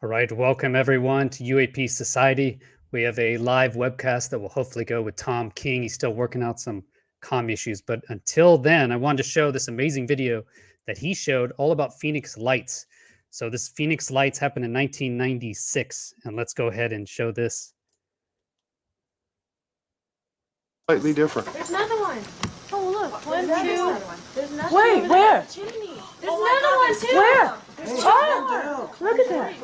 All right, welcome everyone to UAP Society. We have a live webcast that will hopefully go with Tom King. He's still working out some comm issues, but until then, I wanted to show this amazing video that he showed all about Phoenix Lights. So this Phoenix Lights happened in 1996, and let's go ahead and show this. Slightly different. There's another one. Oh, look. One, two. There's another Wait, one. where? Chimney. There's another one, too. Where? There's Oh, look at that.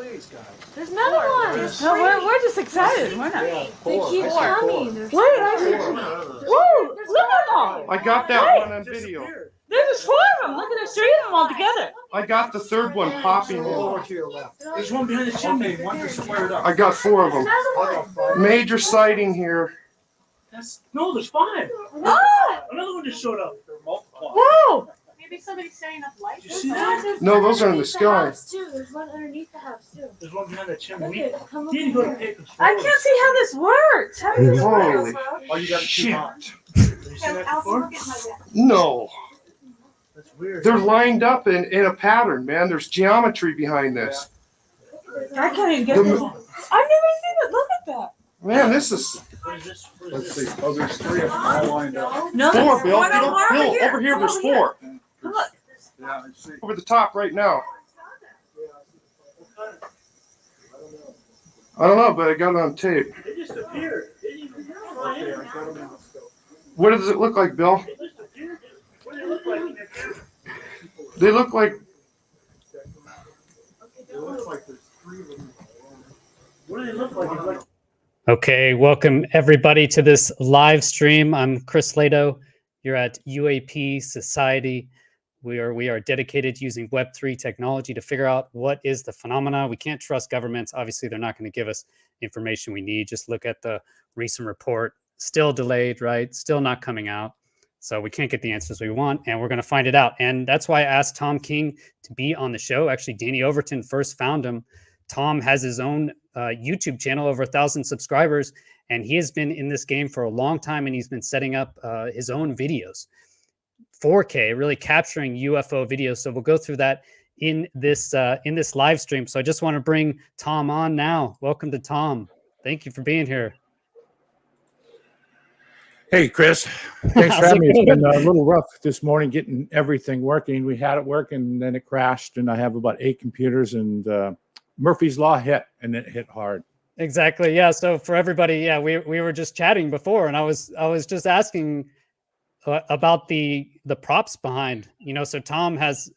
There's another one. No, we're just excited. We're not. They keep coming. Wait, whoa, look at them. I got that one on video. There's 4 of them. Look at the 3 of them all together. I got the third one popping. There's one behind the chimney. One just squared up. I got 4 of them. Another one. Major sighting here. No, there's 5. Oh, Another one just showed up. They're multiplied. whoa. Maybe somebody's setting up lights. Did you see that? No, those are in the sky. There's one underneath the house, too. There's one behind the chimney. Look at, come We look need to at go to it. papers. I can't see how this works. How does this work? Holy Oh, you got to keep shit. on. Have you seen that before? No. That's weird. They're lined up in a pattern, man. There's geometry behind this. I can't even get The- this. I've never seen it. Look at that. Man, this is... What is this? What is Let's this? see. Oh, there's 3 of them all lined up. No, 4, there's Bill. one over Bill, here. over here, Come there's over here. 4. Look. Yeah, I see. Over the top right now. I don't know, but I got it on tape. They just appeared. They didn't even fly in. What does it look like, Bill? They just appeared. What do they look like when they appear? They look like... It looks like there's 3 of them. What do they look like? It's like Okay, welcome everybody to this live stream. I'm Chris Lehto. You're at UAP Society. We are dedicated to using Web3 technology to figure out what is the phenomena. We can't trust governments. Obviously, they're not going to give us information we need. Just look at the recent report. Still delayed, right? Still not coming out. So we can't get the answers we want, and we're going to find it out. And that's why I asked Tom King to be on the show. Actually, Danny Overton first found him. Tom has his own YouTube channel, over 1,000 subscribers, and he has been in this game for a long time, and he's been setting up his own videos. 4K, really capturing UFO videos. So we'll go through that in this live stream. So I just want to bring Tom on now. Welcome to Tom. Thank you for being here. Hey, Chris. Thanks for having me. It's been a little rough this morning getting everything working. We had it working, and then it crashed, and I have about 8 computers, and Murphy's Law hit, and it hit hard. Exactly. Yeah. So for everybody, yeah, we were just chatting before, and I was just asking about the props behind, so Tom has,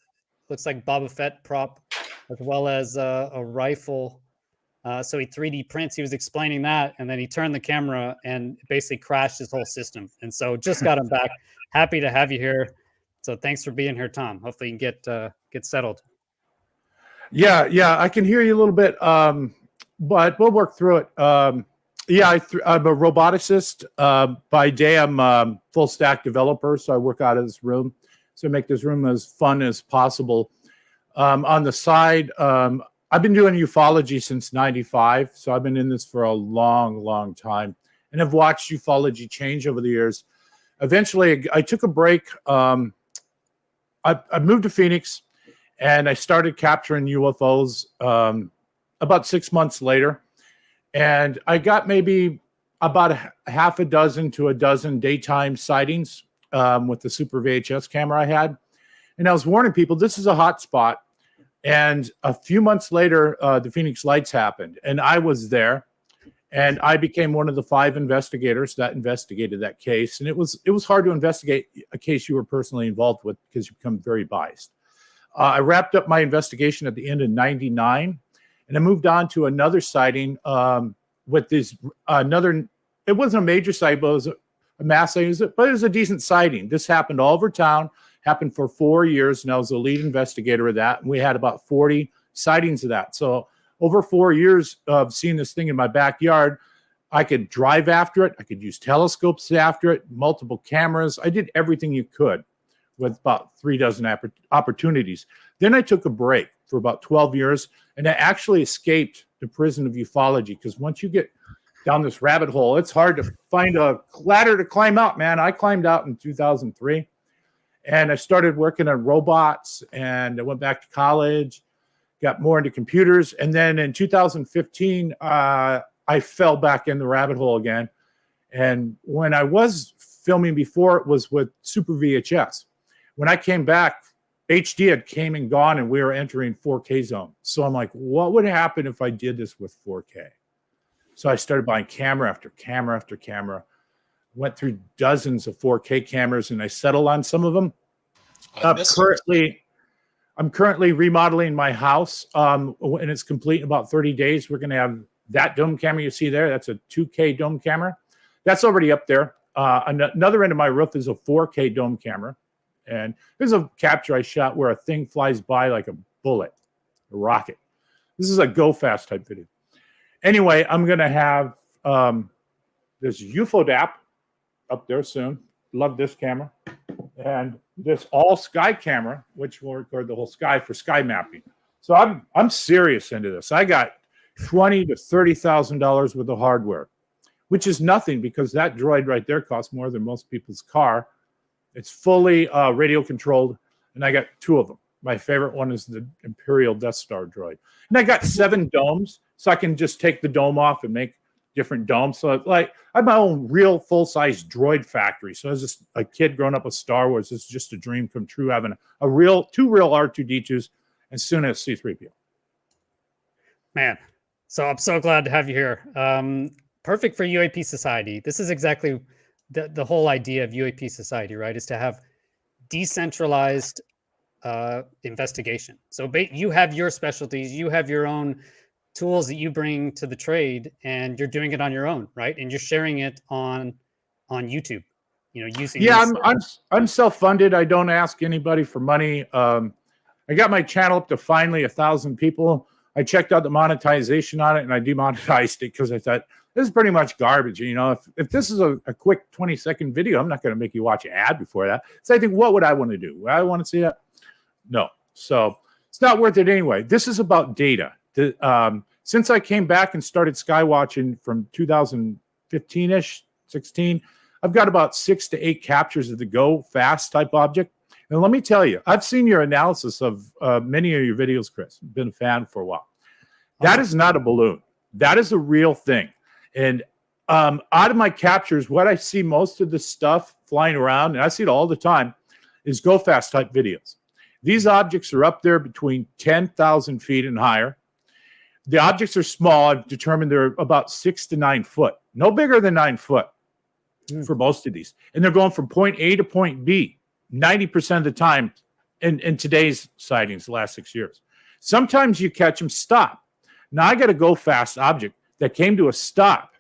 looks like Boba Fett prop, as well as a rifle. So he 3D prints. He was explaining that, and then he turned the camera and basically crashed his whole system. And so just got him back. Happy to have you here. So thanks for being here, Tom. Hopefully you can get settled. Yeah, I can hear you a little bit, but we'll work through it. I'm a roboticist. By day, I'm a full stack developer, so I work out of this room. So I make this room as fun as possible. On the side, I've been doing ufology since '95, so I've been in this for a long time, and I've watched ufology change over the years. Eventually, I took a break. I moved to Phoenix, and I started capturing UFOs about 6 months later. And I got maybe about half a dozen to a dozen daytime sightings with the Super VHS camera I had. And I was warning people, this is a hot spot. And a few months later, the Phoenix Lights happened. And I was there. And I became one of the 5 investigators that investigated that case. And it was hard to investigate a case you were personally involved with because you become very biased. I wrapped up my investigation at the end of '99. And I moved on to another sighting with this it wasn't a major sighting, but it was a mass sighting, but it was a decent sighting. This happened all over town, happened for 4 years, and I was the lead investigator of that. And we had about 40 sightings of that. So over 4 years of seeing this thing in my backyard, I could drive after it. I could use telescopes after it, multiple cameras. I did everything you could with about 3 dozen opportunities. Then I took a break for about 12 years, and I actually escaped the prison of ufology, because once you get down this rabbit hole, it's hard to find a ladder to climb out, man. I climbed out in 2003, and I started working on robots, and I went back to college, got more into computers. And then in 2015, I fell back in the rabbit hole again. And when I was filming before, it was with Super VHS. When I came back, HD had came and gone, and we were entering 4K zone. So I'm like, what would happen if I did this with 4K? So I started buying camera after camera after camera, went through dozens of 4K cameras, and I settled on some of them. I'm currently remodeling my house, and it's complete in about 30 days. We're going to have that dome camera you see there. That's a 2K dome camera. That's already up there. Another end of my roof is a 4K dome camera. And there's a capture I shot where a thing flies by like a bullet, a rocket. This is a go fast type video. Anyway, I'm going to have this UFODAP up there soon. Love this camera. And this all sky camera, which will record the whole sky for sky mapping. So I'm serious into this. I got $20,000 to $30,000 worth of hardware, which is nothing because that droid right there costs more than most people's car. It's fully radio controlled, and I got 2 of them. My favorite one is the Imperial Death Star droid. And I got 7 domes, so I can just take the dome off and make different domes. So like I have my own real full-size droid factory. So as a kid growing up with Star Wars, it's just a dream come true having 2 real R2-D2s and soon as C-3PO. Man, so I'm so glad to have you here. Perfect for UAP Society. This is exactly the whole idea of UAP Society, right? Is to have decentralized investigation. So you have your specialties, you have your own tools that you bring to the trade, and you're doing it on your own, right? And you're sharing it on YouTube. You know, using I'm self-funded. I don't ask anybody for money. I got my channel up to finally 1,000 people. I checked out the monetization on it, and I demonetized it because I thought this is pretty much garbage. You know, if this is a quick 20-second video, I'm not going to make you watch an ad before that. So I think, what would I want to do? Would I want to see that? No. So it's not worth it anyway. This is about data. Since I came back and started Skywatching from 2015-ish, 16, I've got about 6 to 8 captures of the go fast type object. And let me tell you, I've seen your analysis of many of your videos, Chris. Been a fan for a while. That is not a balloon. That is a real thing. And out of my captures, what I see most of the stuff flying around, and I see it all the time, is go fast type videos. These objects are up there between 10,000 feet and higher. The objects are small. I've determined they're about 6 to 9 foot, no bigger than 9 foot for most of these. And they're going from point A to point B 90% of the time in today's sightings, the last 6 years. Sometimes you catch them stop. Now I got a go fast object that came to a stop,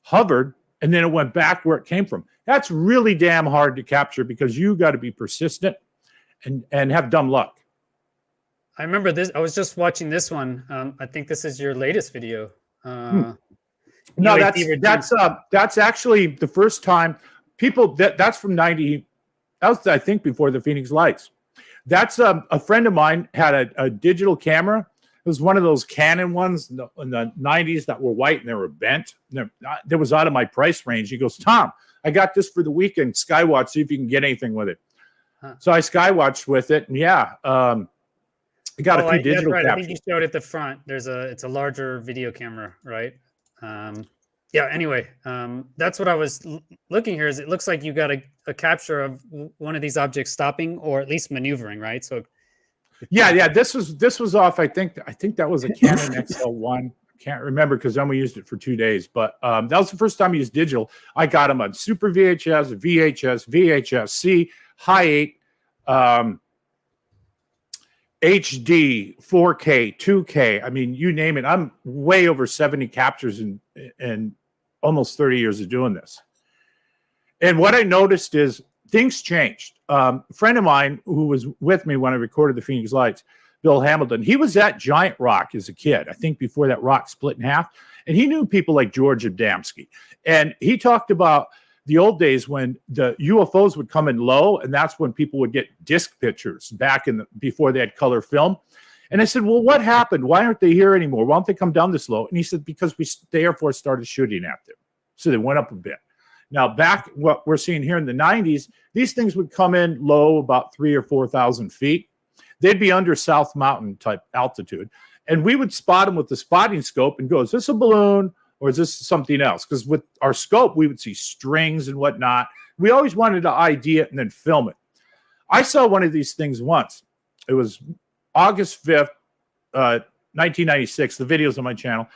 hovered, and then it went back where it came from. That's really damn hard to capture because you got to be persistent and have dumb luck. I remember this. I was just watching this one. I think this is your latest video. No, that's actually the first time people that's from 90. That was, I think, before the Phoenix Lights. That's a friend of mine had a digital camera. It was one of those Canon ones in the 90s that were white and they were bent. That was out of my price range. He goes, Tom, I got this for the weekend. Skywatch, see if you can get anything with it. So I skywatched with it, and I got a few digital captures. I think you showed at the front. It's a larger video camera, right? Anyway, that's what I was looking here. Is it looks like you got a capture of one of these objects stopping or at least maneuvering, right? So this was off. I think that was a Canon XL1. I can't remember because then we used it for 2 days. But that was the first time I used digital. I got them on Super VHS, VHS, VHS-C, High 8, HD, 4K, 2K. I mean, you name it. I'm way over 70 captures in almost 30 years of doing this. And what I noticed is things changed. A friend of mine who was with me when I recorded the Phoenix Lights, Bill Hamilton, he was at Giant Rock as a kid, I think before that rock split in half. And he knew people like George Adamski. And he talked about the old days when the UFOs would come in low, and that's when people would get disc pictures back before they had color film. And I said, well, what happened? Why aren't they here anymore? Why don't they come down this low? And he said, because the Air Force started shooting at them. So they went up a bit. Now, back what we're seeing here in the 90s, these things would come in low about 3,000 or 4,000 feet. They'd be under South Mountain type altitude. And we would spot them with the spotting scope and go, is this a balloon or is this something else? Because with our scope, we would see strings and whatnot. We always wanted to ID it and then film it. I saw one of these things once. It was August 5th, 1996. The video's on my channel.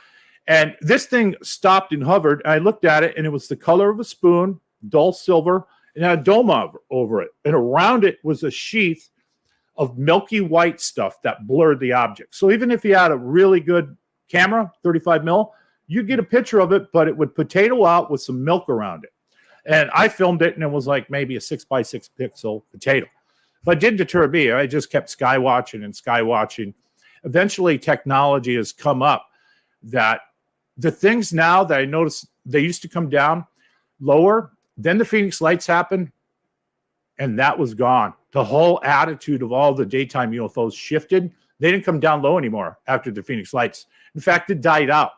And this thing stopped and hovered. And I looked at it, and it was the color of a spoon, dull silver, and had a dome over it. And around it was a sheath of milky white stuff that blurred the object. So even if you had a really good camera, 35 mil, you'd get a picture of it, but it would potato out with some milk around it. And I filmed it, and it was like maybe a 6x6 pixel potato. But it didn't deter me. I just kept skywatching and skywatching. Eventually, technology has come up that the things now that I noticed, they used to come down lower. Then the Phoenix Lights happened, and that was gone. The whole attitude of all the daytime UFOs shifted. They didn't come down low anymore after the Phoenix Lights. In fact, it died out.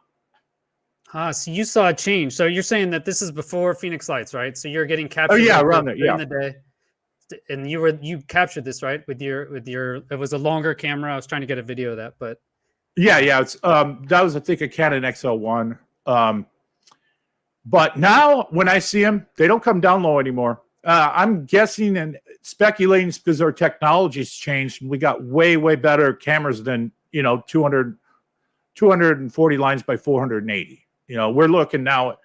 So you saw a change. So you're saying that this is before Phoenix Lights, right? So you're getting captured. Oh yeah, around there. Yeah. In the day. And you captured this, right? With your it was a longer camera. I was trying to get a video of that, but yeah, it's that was I think a Canon XL1. But now when I see them, they don't come down low anymore. I'm guessing and speculating because our technology's changed and we got way better cameras than 240 lines by 480. We're looking now at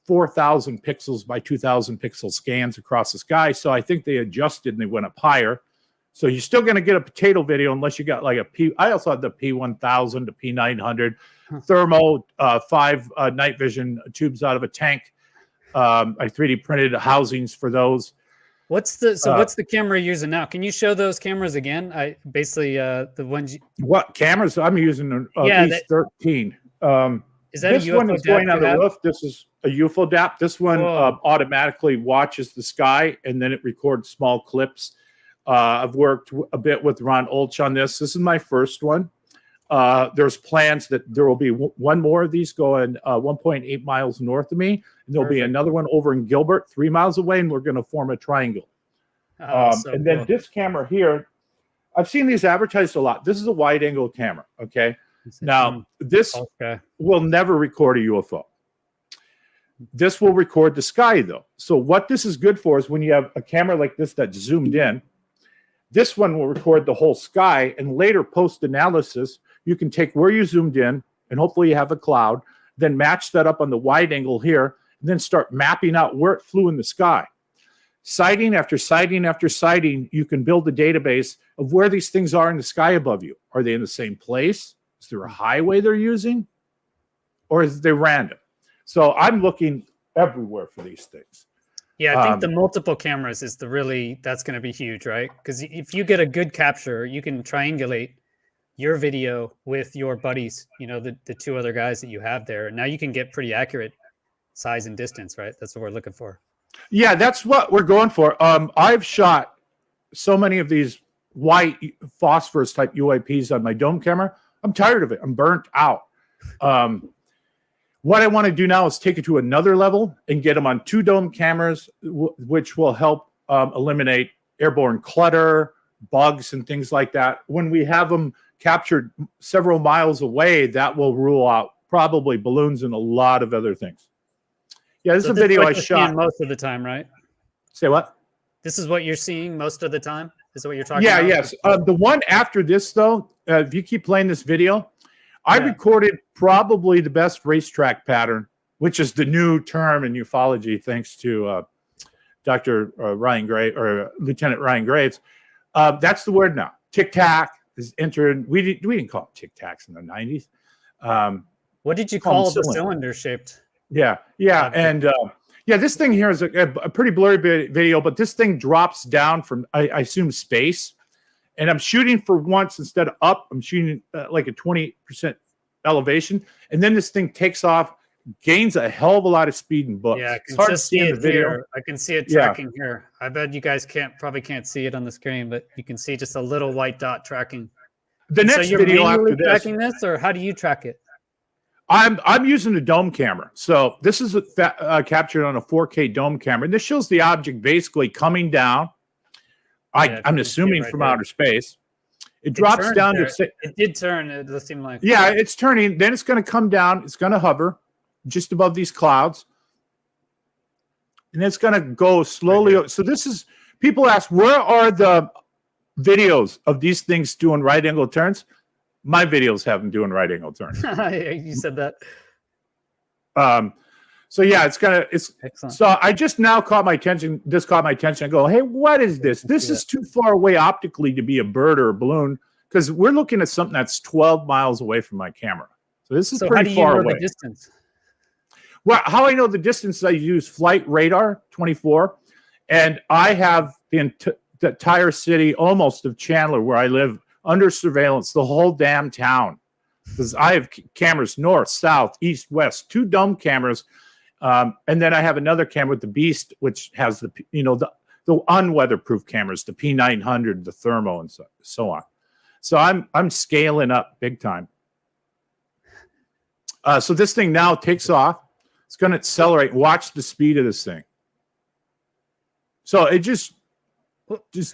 4,000 pixels by 2,000 pixel scans across the sky. So I think they adjusted and they went up higher. So you're still going to get a potato video unless you got like a P. I also had the P1000 to P900 thermo 5 night vision tubes out of a tank. I 3D printed housings for those. What's the camera you're using now? Can you show those cameras again? I basically the ones. What cameras I'm using? At least 13. Is that this a UFO one is going on the have? roof. This is a UFO DAP. This one automatically watches the sky and then it records small clips. I've worked a bit with Ron Olch on this. This is my first one. There's plans that there will be one more of these going 1.8 miles north of me. And there'll be another one over in Gilbert, 3 miles away, and we're going to form a triangle. And then this camera here, I've seen these advertised a lot. This is a wide angle camera. Okay. Now, this will never record a UFO. This will record the sky, though. So what this is good for is when you have a camera like this that's zoomed in, this one will record the whole sky, and later post-analysis, you can take where you zoomed in, and hopefully you have a cloud, then match that up on the wide angle here, and then start mapping out where it flew in the sky. Sighting after sighting after sighting, you can build a database of where these things are in the sky above you. Are they in the same place? Is there a highway they're using? Or is they random? So I'm looking everywhere for these things. Yeah, I think the multiple cameras is that's going to be huge, right? Because if you get a good capture, you can triangulate your video with your buddies, the two other guys that you have there. And now you can get pretty accurate size and distance, right? That's what we're looking for. Yeah, that's what we're going for. I've shot so many of these white phosphorus type UAPs on my dome camera. I'm tired of it. I'm burnt out. What I want to do now is take it to another level and get them on 2 dome cameras, which will help eliminate airborne clutter, bugs, and things like that. When we have them captured several miles away, that will rule out probably balloons and a lot of other things. Yeah, this is a video I shot most of the time, right? Say what? This is what you're seeing most of the time? Is what you're talking about? Yeah, yes. The one after this, though, if you keep playing this video, I recorded probably the best racetrack pattern, which is the new term in ufology, thanks to Dr. Ryan Graves or Lieutenant Ryan Graves. That's the word now. Tic-tac is entered. We didn't call it tic-tacs in the 90s. What did you call the cylinder shaped? Yeah. And this thing here is a pretty blurry video, but this thing drops down from, I assume, space. And I'm shooting for once instead of up. I'm shooting like a 20% elevation. And then this thing takes off, gains a hell of a lot of speed and books. Yeah, I can just see it here. I can see it tracking here. I bet you guys probably can't see it on the screen, but you can see just a little white dot tracking. The next video after this. Tracking this, or how do you track it? I'm using a dome camera. So this is captured on a 4K dome camera. And this shows the object basically coming down. I'm assuming from outer space. It drops turned down there. to It did turn. It does seem like. yeah, it's turning. Then it's going to come down. It's going to hover just above these clouds, and it's going to go slowly. Right. So this is people ask, where are the videos of these things doing right angle turns? My videos have them doing right angle turns. You said that. So yeah, it's Excellent. so I just now caught my attention. This caught my attention. I go, hey, what is this? This is too far away optically to be a bird or a balloon because we're looking at something that's 12 miles away from my camera. So this is So how pretty do you far know away. the distance? Well, how I know the distance, I use Flight Radar 24, and I have the entire city almost of Chandler, where I live, under surveillance, the whole damn town. Because I have cameras north, south, east, west, 2 dome cameras. And then I have another camera with the Beast, which has the unweatherproof cameras, the P900, the thermo, and so on. So I'm scaling up big time. So this thing now takes off. It's going to accelerate. Watch the speed of this thing. So it just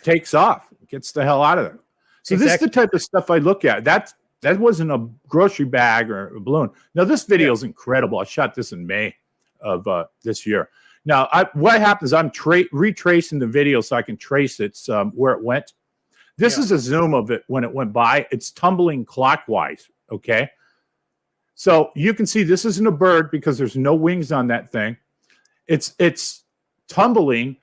takes off. It gets the hell out of there. So This is the type of stuff I look at. That wasn't a grocery bag or a balloon. Now this video is incredible. I shot this in May of this year. Now what happens? I'm retracing the video so I can trace its where it went. This is a zoom of it when it went by. It's tumbling clockwise. Okay. So you can see this isn't a bird because there's no wings on that thing. It's tumbling.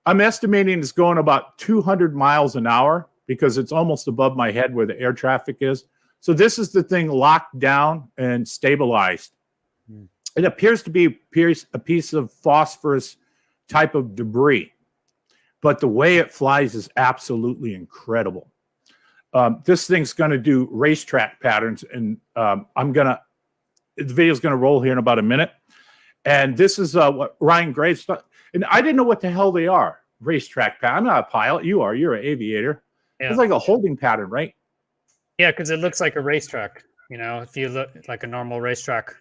I'm estimating it's going about 200 miles an hour because it's almost above my head where the air traffic is. So this is the thing locked down and stabilized. It appears to be a piece of phosphorus type of debris, but the way it flies is absolutely incredible. This thing's going to do racetrack patterns, and the video's going to roll here in about a minute. And this is what Ryan Graves thought. And I didn't know what the hell they are. Racetrack pattern. I'm not a pilot. You are. You're an aviator. Yeah. It's like a holding pattern, right? Yeah, because it looks like a racetrack. You know, if you look like a normal racetrack.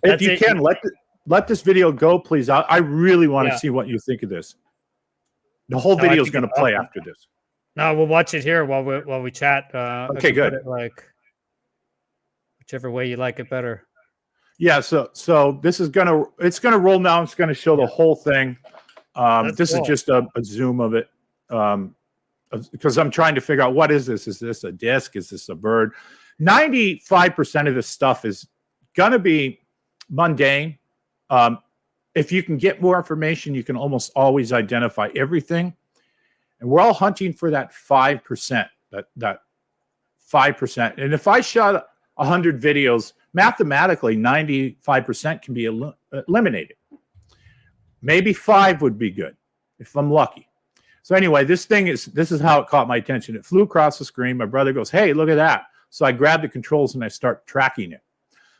If you can, let this video go, please. I really want to see what you think of this. The whole video is going to play after this. No, we'll watch it here while we chat. Okay, good. Whichever way you like it better. Yeah, so this is it's gonna roll now. It's gonna show the whole thing. This is just a zoom of it, because I'm trying to figure out what is this? Is this a disc? Is this a bird? 95% of this stuff is gonna be mundane. If you can get more information, you can almost always identify everything. And we're all hunting for that 5%. That 5%. And if I shot 100 videos, mathematically 95% can be eliminated. Maybe 5 would be good if I'm lucky. So anyway, this is how it caught my attention. It flew across the screen. My brother goes, hey, look at that. So I grab the controls and I start tracking it.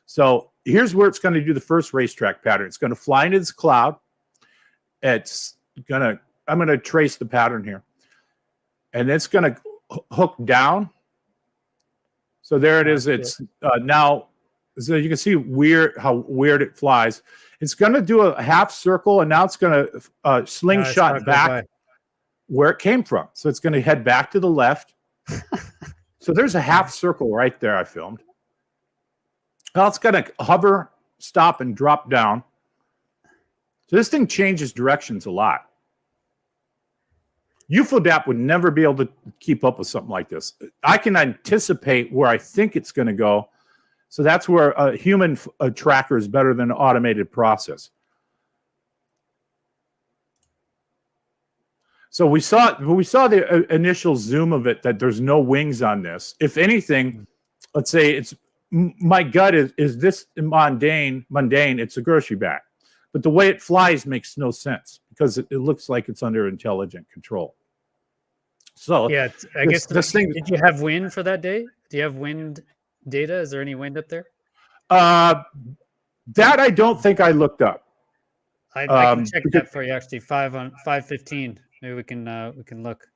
So here's where it's going to do the first racetrack pattern. It's going to fly into this cloud. I'm going to trace the pattern here. And it's going to hook down. So there it is. It's now, so you can see how weird it flies. It's going to do a half circle, and now it's going to slingshot back where it came from. So it's going to head back to the left. So there's a half circle right there I filmed. Now it's going to hover, stop, and drop down. So this thing changes directions a lot. UFODAP would never be able to keep up with something like this. I can anticipate where I think it's going to go. So that's where a human tracker is better than an automated process. So we saw the initial zoom of it, that there's no wings on this. If anything, let's say my gut is this mundane, it's a grocery bag. But the way it flies makes no sense because it looks like it's under intelligent control. So yeah, I guess this thing. Did you have wind for that day? Do you have wind data? Is there any wind up there? That I don't think I looked up. I can check that for you. Actually, 5:15. Maybe we can look.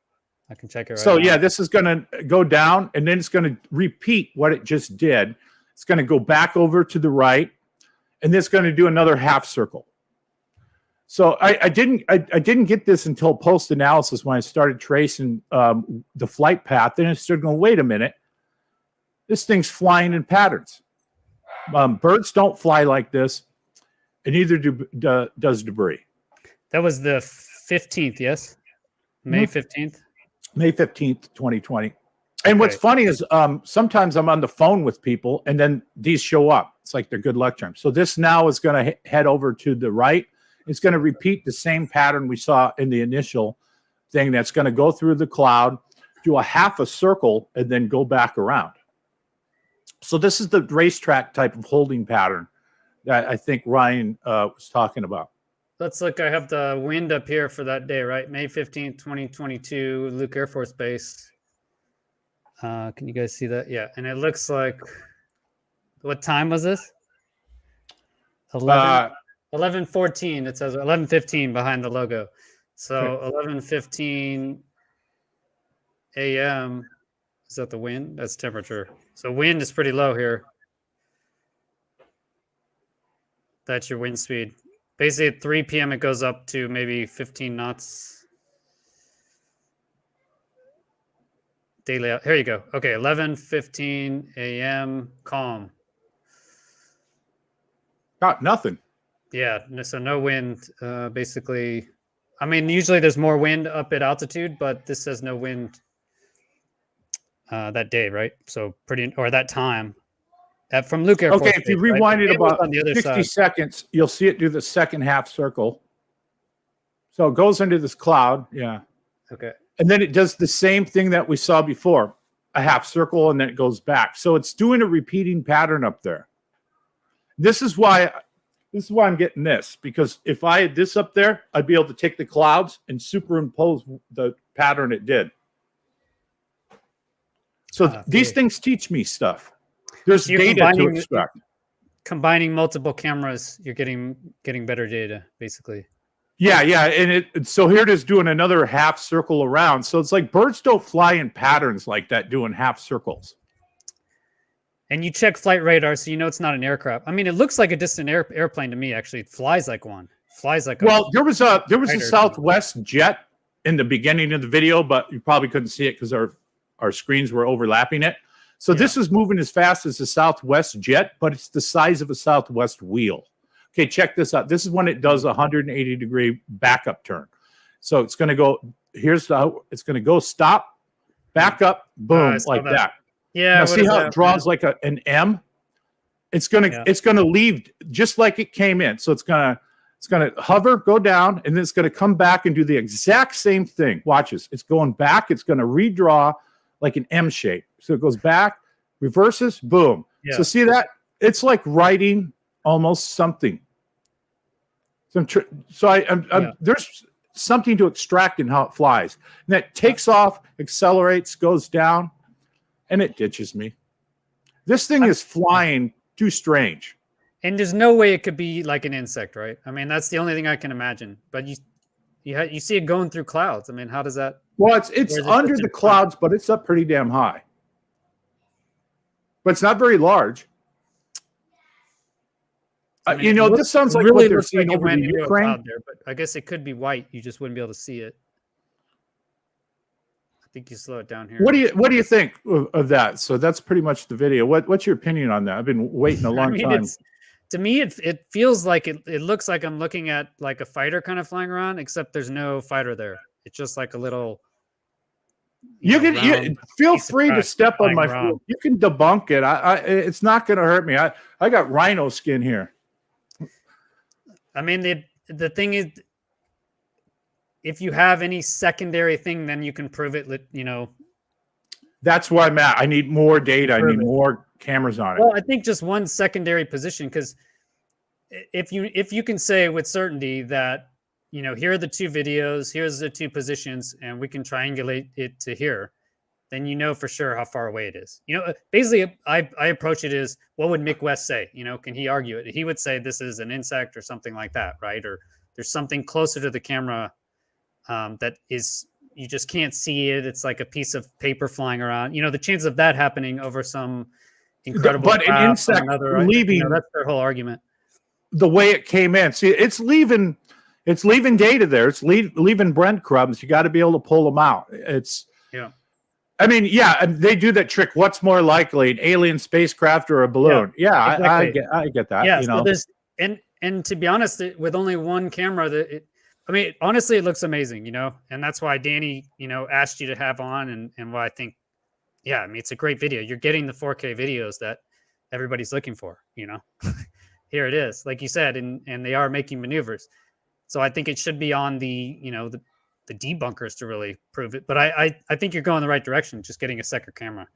I can check it right now. So yeah, this is going to go down, and then it's going to repeat what it just did. It's going to go back over to the right, and then it's going to do another half circle. So I didn't get this until post analysis when I started tracing the flight path, and I started going, wait a minute, this thing's flying in patterns. Birds don't fly like this, and neither does debris. That was the 15th, yes? May 15th? May 15th, 2020. And what's funny is sometimes I'm on the phone with people, and then these show up. It's like they're good luck charms. So this now is going to head over to the right. It's going to repeat the same pattern we saw in the initial thing. That's going to go through the cloud, do a half a circle, and then go back around. So this is the racetrack type of holding pattern that I think Ryan was talking about. Let's look. I have the wind up here for that day, right? May 15th, 2022, Luke Air Force Base. Can you guys see that? Yeah. And it looks like, what time was this? 11:14. It says 11:15 behind the logo. So 11:15 a.m. Is that the wind? That's temperature. So wind is pretty low here. That's your wind speed. Basically at 3 p.m. it goes up to maybe 15 knots. Daily out. Here you go. Okay, 11:15 a.m. calm. Got nothing. Yeah, so no wind. Basically, I mean, usually there's more wind up at altitude, but this says no wind that day, right? So pretty, or that time. From Luke Air Force Okay, if you Base, rewind right? it about on the other 60 side. seconds, you'll see it do the second half circle. So it goes into this cloud, yeah. Okay. And then it does the same thing that we saw before, a half circle, and then it goes back. So it's doing a repeating pattern up there. This is why I'm getting this, because if I had this up there, I'd be able to take the clouds and superimpose the pattern it did. So these things teach me stuff. There's So data to extract. Combining multiple cameras, you're getting better data, basically. Yeah, and so here it is doing another half circle around. So it's like birds don't fly in patterns like that, doing half circles. And you check flight radar, so you know it's not an aircraft. I mean, it looks like a distant airplane to me. Actually, it flies like one. Flies like. There was a Southwest jet in the beginning of the video, but you probably couldn't see it because our screens were overlapping it. So this is moving as fast as a Southwest jet, but it's the size of a Southwest wheel. Okay, check this out. This is when it does a 180-degree backup turn. So it's going to go. It's going to go stop, back up, boom, like that. Yeah. Now see how it draws like an M? It's gonna leave just like it came in. So it's gonna hover, go down, and then it's gonna come back and do the exact same thing. Watch this. It's going back. It's gonna redraw like an M shape. So it goes back, reverses, boom. Yeah. So see that? It's like writing almost something. There's something to extract in how it flies. And that takes off, accelerates, goes down, and it ditches me. This thing is flying too strange. And there's no way it could be like an insect, right? I mean, that's the only thing I can imagine. But you see it going through clouds. I mean, how does that? Well, it's under the clouds, but it's up pretty damn high. But it's not very large. I mean, this sounds like really what they're seeing over in Ukraine. There, but I guess it could be white. You just wouldn't be able to see it. I think you slow it down here. What do you think of that? So that's pretty much the video. What's your opinion on that? I've been waiting a long time. To me, it feels like it looks like I'm looking at like a fighter kind of flying around, except there's no fighter there. It's just like a little. You feel free to step on my foot. You can debunk it. It's not going to hurt me. I got rhino skin here. I mean, the thing is, if you have any secondary thing, then you can prove it. That's where I'm at. I need more data. I need more cameras on it. Well, I think just one secondary position, because if you can say with certainty that here are the two videos, here's the two positions, and we can triangulate it to here, then for sure how far away it is. Basically, I approach it as, what would Mick West say? Can he argue it? He would say this is an insect or something like that, right? Or there's something closer to the camera that is, you just can't see it. It's like a piece of paper flying around. The chances of that happening over some incredible. But an insect leaving, that's their whole argument. The way it came in, see, it's leaving. It's leaving data there. It's leaving breadcrumbs. You got to be able to pull them out. Yeah. I mean, yeah, and they do that trick. What's more likely, an alien spacecraft or a balloon? Yeah, exactly. I get that. Yeah. You So know, there's and to be honest, with only one camera, I mean, honestly, it looks amazing, you know, and that's why Danny, you know, asked you to have on, and why I think, yeah, I mean, it's a great video. You're getting the 4K videos that everybody's looking for, you know. Here it is, like you said, and they are making maneuvers. So I think it should be on the, you know, the debunkers to really prove it. But I think you're going the right direction. Just getting a second camera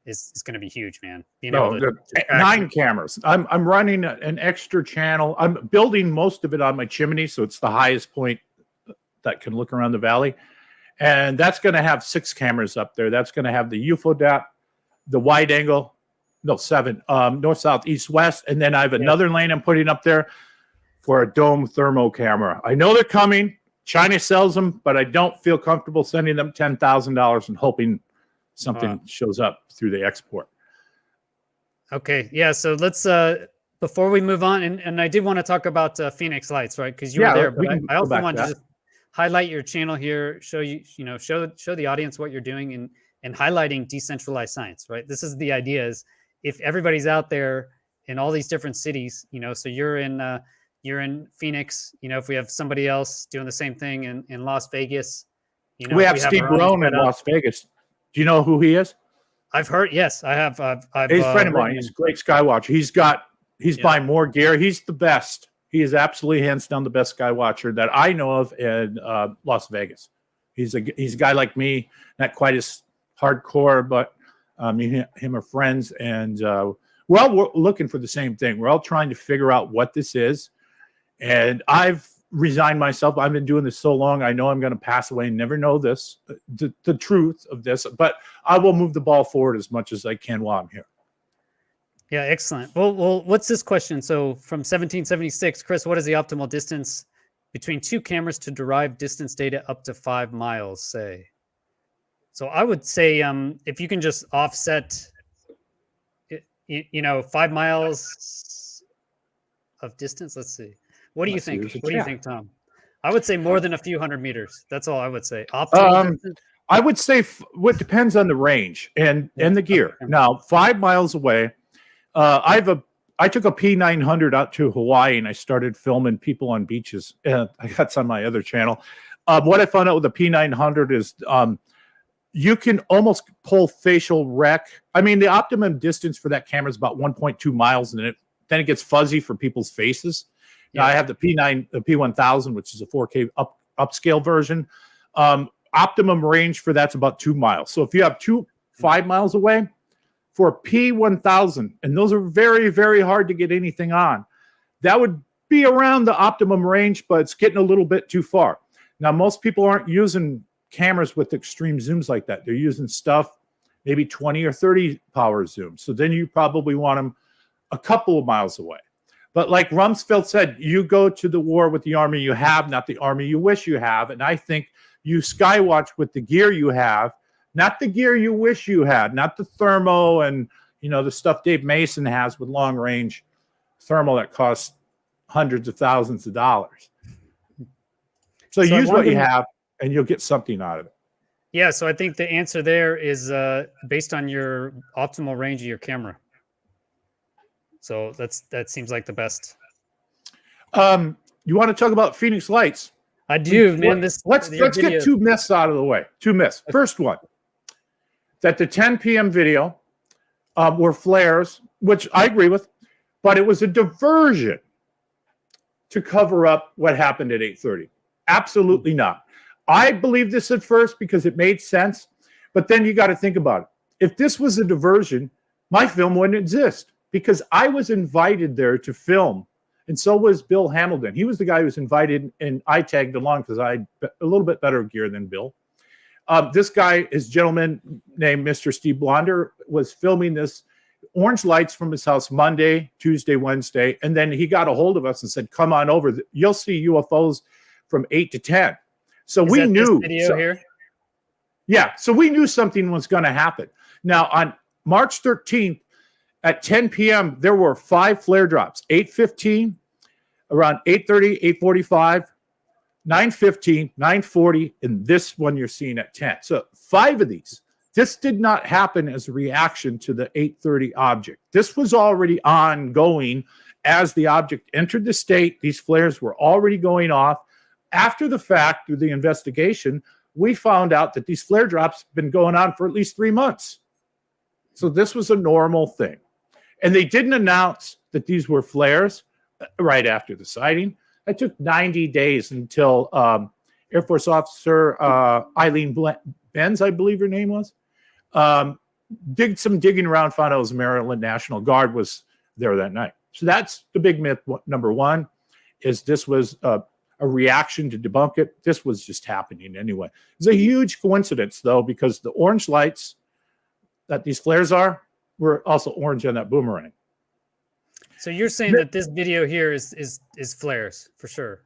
is going to be huge, man. Being able to 9 cameras. I'm running an extra channel. I'm building most of it on my chimney, so it's the highest point that can look around the valley. And that's going to have 6 cameras up there. That's going to have the UFO depth, the wide angle, no, 7, north, south, east, west. And then I have another lane I'm putting up there for a dome thermo camera. I know they're coming. China sells them, but I don't feel comfortable sending them $10,000 and hoping something shows up through the export. Okay. Yeah. So let's, before we move on, and I did want to talk about Phoenix Lights, right? Because you were there, but I also want to just highlight your channel here, show the audience what you're doing and highlighting decentralized science, right? This is the idea is if everybody's out there in all these different cities, you know, so you're in Phoenix, you know, if we have somebody else doing the same thing in Las Vegas, you know, we have Steve Brown in Las Vegas. Do you know who he is? I've heard, yes, I have. He's a friend of mine. He's a great Skywatcher. He's buying more gear. He's the best. He is absolutely hands down the best Skywatcher that I know of in Las Vegas. He's a guy like me, not quite as hardcore, but me and him are friends, and we're looking for the same thing. We're all trying to figure out what this is, and I've resigned myself. I've been doing this so long. I know I'm going to pass away and never know this, the truth of this, but I will move the ball forward as much as I can while I'm here. Yeah, excellent. Well, what's this question? So from 1776, Chris, what is the optimal distance between 2 cameras to derive distance data up to 5 miles, say? So I would say if you can just offset, you know, 5 miles of distance. Let's see. What do you think? What do you think, Tom? I would say more than a few hundred meters. That's all I would say. Optimal I would say what depends on the range and the gear. Now, 5 miles away, I took a P900 out to Hawaii and I started filming people on beaches. I got some on my other channel. What I found out with the P900 is you can almost pull facial rec. I mean, the optimum distance for that camera is about 1.2 miles, and then it gets fuzzy for people's faces. Now, I have the P1000, which is a 4K upscale version. Optimum range for that's about 2 miles. So if you have 5 miles away for a P1000, and those are very, very hard to get anything on, that would be around the optimum range, but it's getting a little bit too far. Now, most people aren't using cameras with extreme zooms like that. They're using stuff, maybe 20 or 30 power zoom. So then you probably want them a couple of miles away. But like Rumsfeld said, you go to the war with the army you have, not the army you wish you have. And I think you skywatch with the gear you have, not the gear you wish you had, not the thermo and, you know, the stuff Dave Mason has with long range thermal that costs hundreds of thousands of dollars. So use what you have and you'll get something out of it. Yeah, so I think the answer there is based on your optimal range of your camera. So that seems like the best. You want to talk about Phoenix Lights? I do, man. Let's get 2 myths out of the way. 2 myths. First one, that the 10 p.m. video were flares, which I agree with, but it was a diversion to cover up what happened at 8:30. Absolutely not. I believed this at first because it made sense, but then you got to think about it. If this was a diversion, my film wouldn't exist because I was invited there to film, and so was Bill Hamilton. He was the guy who was invited, and I tagged along because I had a little bit better gear than Bill. This guy, his gentleman named Mr. Steve Blonder, was filming this orange lights from his house Monday, Tuesday, Wednesday, and then he got a hold of us and said, "Come on over. You'll see UFOs from 8 to 10." So we knew. This video here? Yeah, so we knew something was going to happen. Now, on March 13th at 10 p.m., there were 5 flare drops, 8:15, around 8:30, 8:45, 9:15, 9:40, and this one you're seeing at 10. So 5 of these. This did not happen as a reaction to the 8:30 object. This was already ongoing as the object entered the state. These flares were already going off. After the fact, through the investigation, we found out that these flare drops have been going on for at least 3 months. So this was a normal thing. And they didn't announce that these were flares right after the sighting. It took 90 days until Air Force Officer Eileen Benz, I believe her name was, did some digging around, found out it was Maryland National Guard was there that night. So that's the big myth. Number one is this was a reaction to debunk it. This was just happening anyway. It's a huge coincidence, though, because the orange lights that these flares are were also orange on that boomerang. So you're saying that this video here is flares for sure?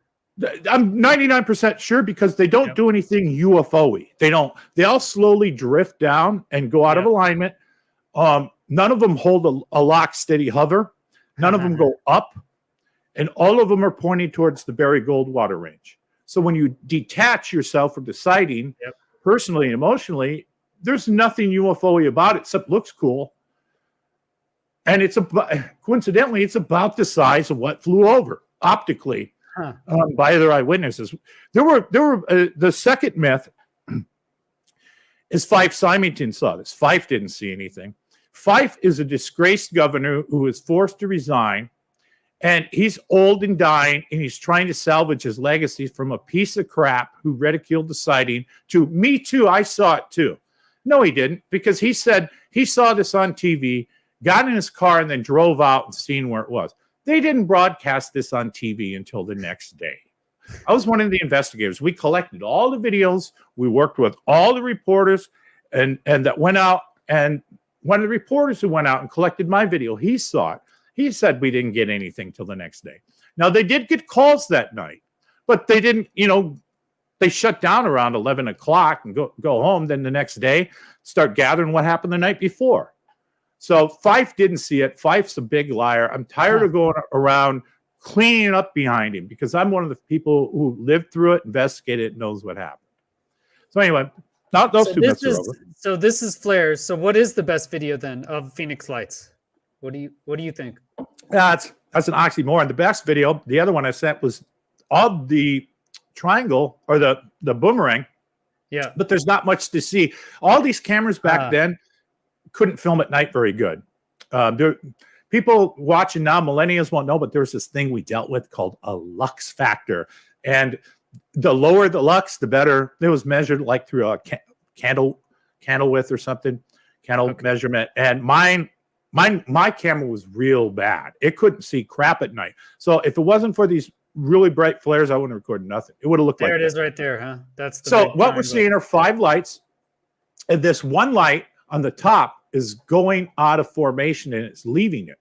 I'm 99% sure because they don't do anything UFO-y. They don't. They all slowly drift down and go out of alignment. None of them hold a lock steady hover. None of them go up. And all of them are pointing towards the Barry Goldwater range. So when you detach yourself from the sighting, personally and emotionally, there's nothing UFO-y about it except looks cool. And it's coincidentally, it's about the size of what flew over optically by other eyewitnesses. There were the second myth is Fife Symington saw this. Fife didn't see anything. Fife is a disgraced governor who was forced to resign, and he's old and dying, and he's trying to salvage his legacy from a piece of crap who ridiculed the sighting to me too. I saw it too. No, he didn't, because he said he saw this on TV, got in his car, and then drove out and seen where it was. They didn't broadcast this on TV until the next day. I was one of the investigators. We collected all the videos. We worked with all the reporters and that went out. And one of the reporters who went out and collected my video, he saw it. He said we didn't get anything till the next day. Now, they did get calls that night, but they didn't, they shut down around 11 o'clock and go home. Then the next day, start gathering what happened the night before. So Fife didn't see it. Fife's a big liar. I'm tired of going around cleaning up behind him because I'm one of the people who lived through it, investigated it, knows what happened. So anyway, not those two myths are over. So this is flares. So what is the best video then of Phoenix lights? What do you think? That's an oxymoron. The best video, the other one I sent was of the triangle or the boomerang. Yeah. But there's not much to see. All these cameras back then couldn't film at night very good. People watching now, millennials won't know, but there's this thing we dealt with called a lux factor. And the lower the lux, the better. It was measured like through a candle width or something, measurement. And my camera was real bad. It couldn't see crap at night. So if it wasn't for these really bright flares, I wouldn't record nothing. It would have looked like it is right there, huh? That's the so what we're seeing are 5 lights, and this one light on the top is going out of formation and it's leaving it.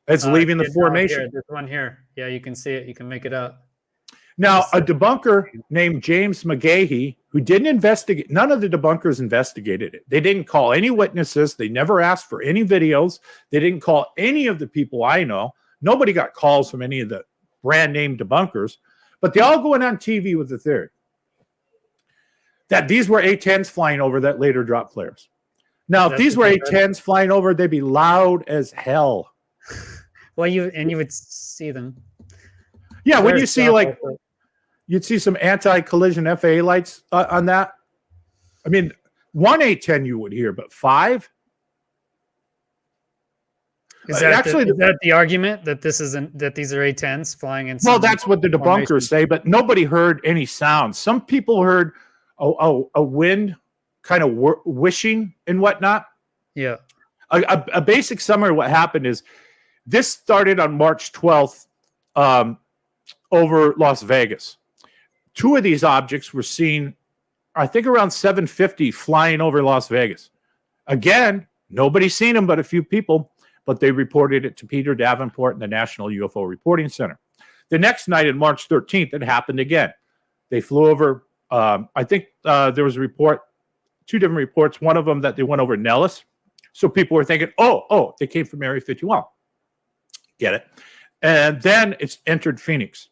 It's leaving the formation. This one here. Yeah, you can see it. You can make it out. Now, a debunker named James McGahey, who didn't investigate, none of the debunkers investigated it. They didn't call any witnesses. They never asked for any videos. They didn't call any of the people I know. Nobody got calls from any of the brand name debunkers, but they all going on TV with the theory that these were A-10s flying over that later dropped flares. Now, if these were A-10s flying over, they'd be loud as hell. Well, you would see them. Yeah, when you see you'd see some anti-collision FAA lights on that. I mean, one A-10 you would hear, but 5? Is that the argument that these are A-10s flying in? Well, that's what the debunkers say, but nobody heard any sound. Some people heard a wind kind of wishing and whatnot. Yeah. A basic summary of what happened is this started on March 12th over Las Vegas. 2 of these objects were seen, I think, around 7:50 flying over Las Vegas. Again, nobody's seen them but a few people, but they reported it to Peter Davenport and the National UFO Reporting Center. The next night, on March 13th, it happened again. They flew over, I think there was a report, 2 different reports, one of them that they went over Nellis. So people were thinking, oh, they came from Area 51. Get it? And then it's entered Phoenix.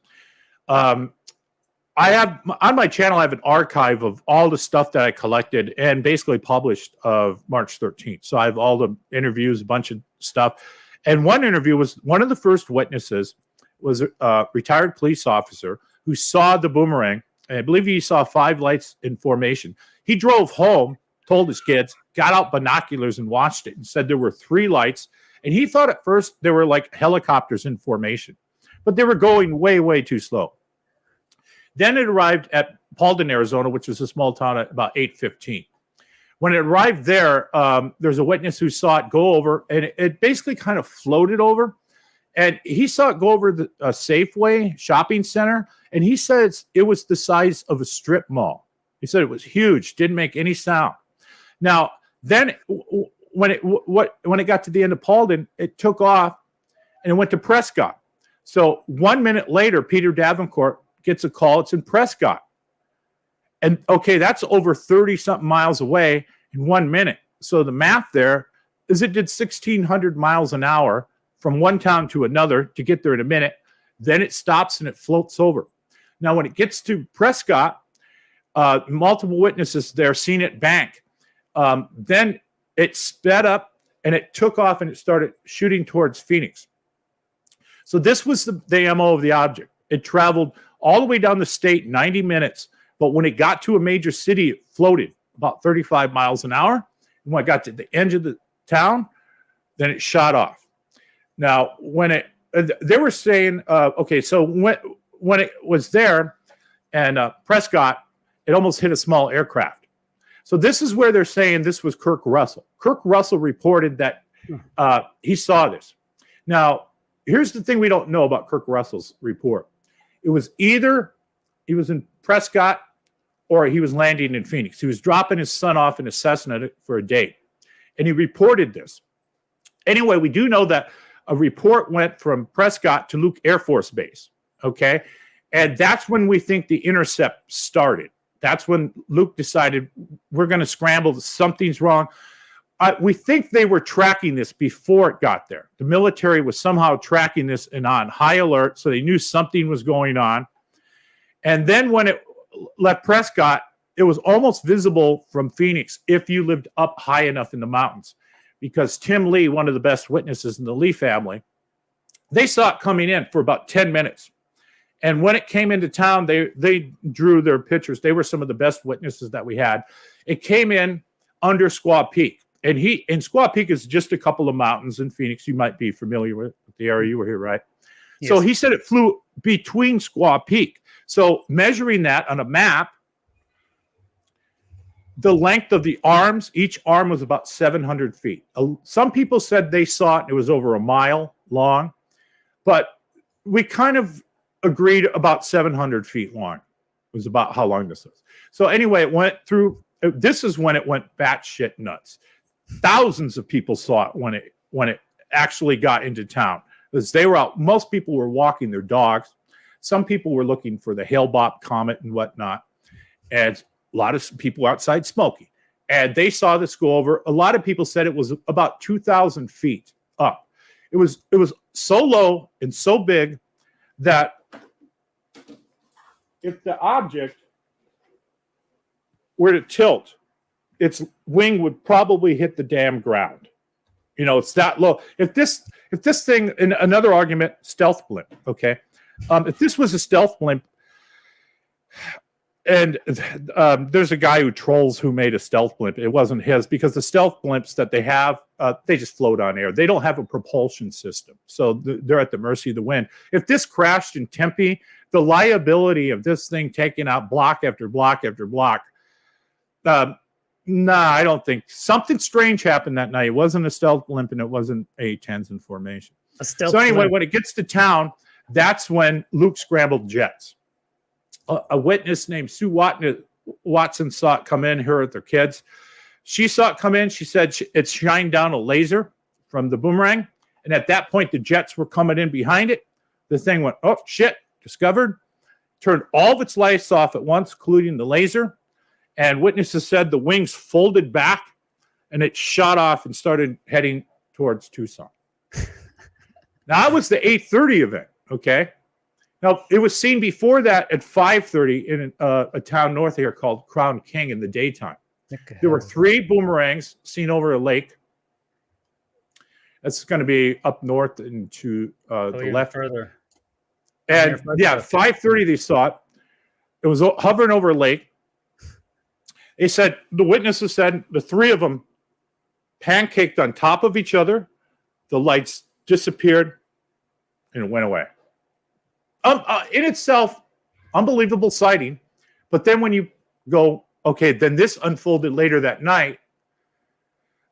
I have on my channel, I have an archive of all the stuff that I collected and basically published of March 13th. So I have all the interviews, a bunch of stuff. And one interview was one of the first witnesses was a retired police officer who saw the boomerang. And I believe he saw 5 lights in formation. He drove home, told his kids, got out binoculars and watched it and said there were 3 lights. And he thought at first there were like helicopters in formation, but they were going way, way too slow. Then it arrived at Paulden, Arizona, which is a small town at about 8:15. When it arrived there, there's a witness who saw it go over, and it basically kind of floated over. And he saw it go over the Safeway shopping center, and he said it was the size of a strip mall. He said it was huge, didn't make any sound. Now, then when it got to the end of Paulden, it took off, and it went to Prescott. So 1 minute later, Peter Davenport gets a call. It's in Prescott. And okay, that's over 30-something miles away in 1 minute. So the math there is it did 1,600 miles an hour from one town to another to get there in a minute. Then it stops and it floats over. Now, when it gets to Prescott, multiple witnesses there seen it bank. Then it sped up and it took off and it started shooting towards Phoenix. So this was the MO of the object. It traveled all the way down the state, 90 minutes. But when it got to a major city, it floated about 35 miles an hour. And when it got to the edge of the town, then it shot off. Now, when they were saying, okay, so when it was there and Prescott, it almost hit a small aircraft. So this is where they're saying this was Kirk Russell. Kirk Russell reported that he saw this. Now, here's the thing we don't know about Kirk Russell's report. It was either he was in Prescott or he was landing in Phoenix. He was dropping his son off in a Cessna for a date. And he reported this. Anyway, we do know that a report went from Prescott to Luke Air Force Base. Okay. And that's when we think the intercept started. That's when Luke decided we're going to scramble. Something's wrong. We think they were tracking this before it got there. The military was somehow tracking this and on high alert, so they knew something was going on. And then when it left Prescott, it was almost visible from Phoenix if you lived up high enough in the mountains. Because Tim Lee, one of the best witnesses in the Lee family, they saw it coming in for about 10 minutes. And when it came into town, they drew their pictures. They were some of the best witnesses that we had. It came in under Squaw Peak. And Squaw Peak is just a couple of mountains in Phoenix. You might be familiar with the area. You were here, right? Yes. So he said it flew between Squaw Peak. So measuring that on a map, the length of the arms, each arm was about 700 feet. Some people said they saw it and it was over a mile long. But we kind of agreed about 700 feet long was about how long this was. So anyway, it went through. This is when it went batshit nuts. Thousands of people saw it when it actually got into town. Because they were out, most people were walking their dogs. Some people were looking for the Hale-Bopp comet and whatnot. And a lot of people outside smoking. And they saw this go over. A lot of people said it was about 2,000 feet up. It was so low and so big that if the object were to tilt, its wing would probably hit the damn ground. You know, it's that low. If this thing, in another argument, stealth blimp, okay? If this was a stealth blimp, and there's a guy who trolls who made a stealth blimp. It wasn't his, because the stealth blimps that they have, they just float on air. They don't have a propulsion system, so they're at the mercy of the wind. If this crashed in Tempe, the liability of this thing taking out block after block after block, I don't think. Something strange happened that night. It wasn't a stealth blimp, and it wasn't A-10s in formation. So anyway, when it gets to town, that's when Luke scrambled jets. A witness named Sue Watson saw it come in, her with their kids. She saw it come in. She said it shined down a laser from the boomerang. And at that point, the jets were coming in behind it. The thing went, oh, shit, discovered. Turned all of its lights off at once, including the laser. And witnesses said the wings folded back and it shot off and started heading towards Tucson. Now, that was the 8:30 event, okay? Now, it was seen before that at 5:30 in a town north here called Crown King in the daytime. There were 3 boomerangs seen over a lake. That's going to be up north and to the left. Further. And yeah, 5:30 they saw it. It was hovering over a lake. They said, the witnesses said, the 3 of them pancaked on top of each other. The lights disappeared and it went away. In itself, unbelievable sighting. But then when you go, okay, then this unfolded later that night.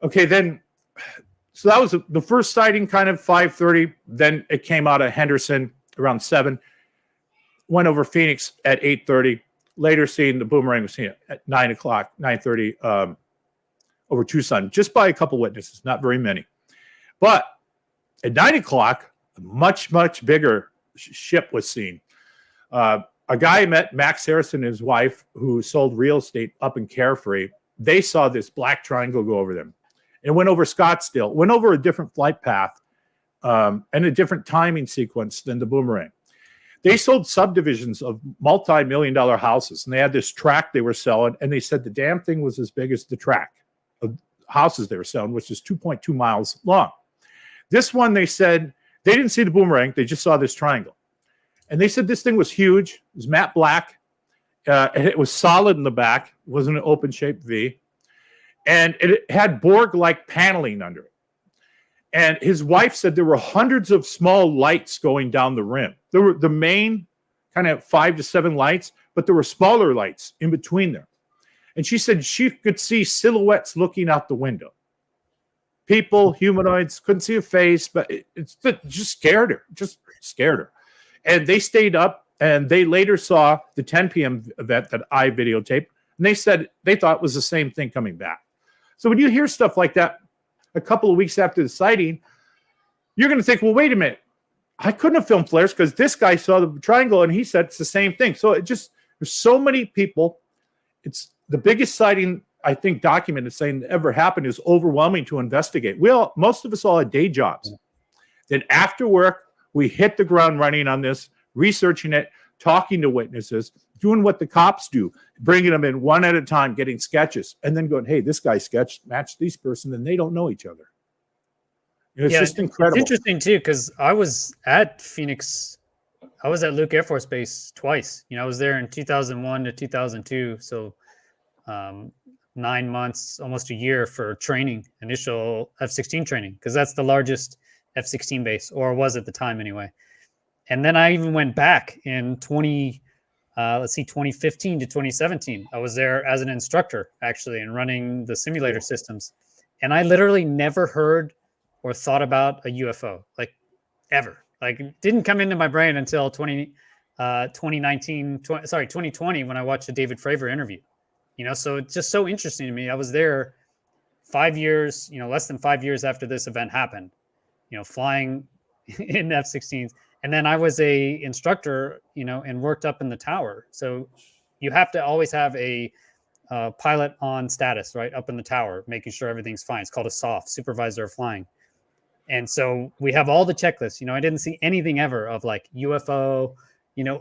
Okay, then, so that was the first sighting, kind of 5:30. Then it came out of Henderson around 7. Went over Phoenix at 8:30. Later seen the boomerang was seen at 9 o'clock, 9:30 over Tucson, just by a couple witnesses, not very many. But at 9 o'clock, a much, much bigger ship was seen. A guy met Max Harrison and his wife, who sold real estate up in Carefree. They saw this black triangle go over them. It went over Scottsdale, went over a different flight path and a different timing sequence than the boomerang. They sold subdivisions of multi-million-dollar houses, and they had this tract they were selling, and they said the damn thing was as big as the tract of houses they were selling, which is 2.2 miles long. This one, they said, they didn't see the boomerang. They just saw this triangle. And they said this thing was huge. It was matte black. And it was solid in the back. It wasn't an open-shaped V. And it had Borg-like paneling under it. And his wife said there were hundreds of small lights going down the rim. There were the main kind of 5 to 7 lights, but there were smaller lights in between them. And she said she could see silhouettes looking out the window. People, humanoids, couldn't see a face, but it just scared her. And they stayed up, and they later saw the 10 p.m. event that I videotaped, and they said they thought it was the same thing coming back. So when you hear stuff like that a couple of weeks after the sighting, you're going to think, well, wait a minute. I couldn't have filmed flares because this guy saw the triangle, and he said it's the same thing. So there's so many people. It's the biggest sighting, I think, documented saying that ever happened is overwhelming to investigate. Most of us all had day jobs. Then after work, we hit the ground running on this, researching it, talking to witnesses, doing what the cops do, bringing them in one at a time, getting sketches, and then going, hey, this guy sketched, matched this person, and they don't know each other. It's just incredible. It's interesting, too, because I was at Phoenix. I was at Luke Air Force Base twice. I was there in 2001 to 2002, so 9 months, almost a year for training, initial F-16 training, because that's the largest F-16 base, or was at the time anyway. And then I even went back in 2015 to 2017. I was there as an instructor, actually, and running the simulator systems. And I literally never heard or thought about a UFO, like ever. Like it didn't come into my brain until 2020 when I watched a David Fravor interview. So it's just so interesting to me. I was there 5 years, less than 5 years after this event happened, flying in F-16s. And then I was a instructor, and worked up in the tower. So you have to always have a pilot on status, right, up in the tower, making sure everything's fine. It's called a SOF, supervisor of flying. And so we have all the checklists. I didn't see anything ever of like UFO,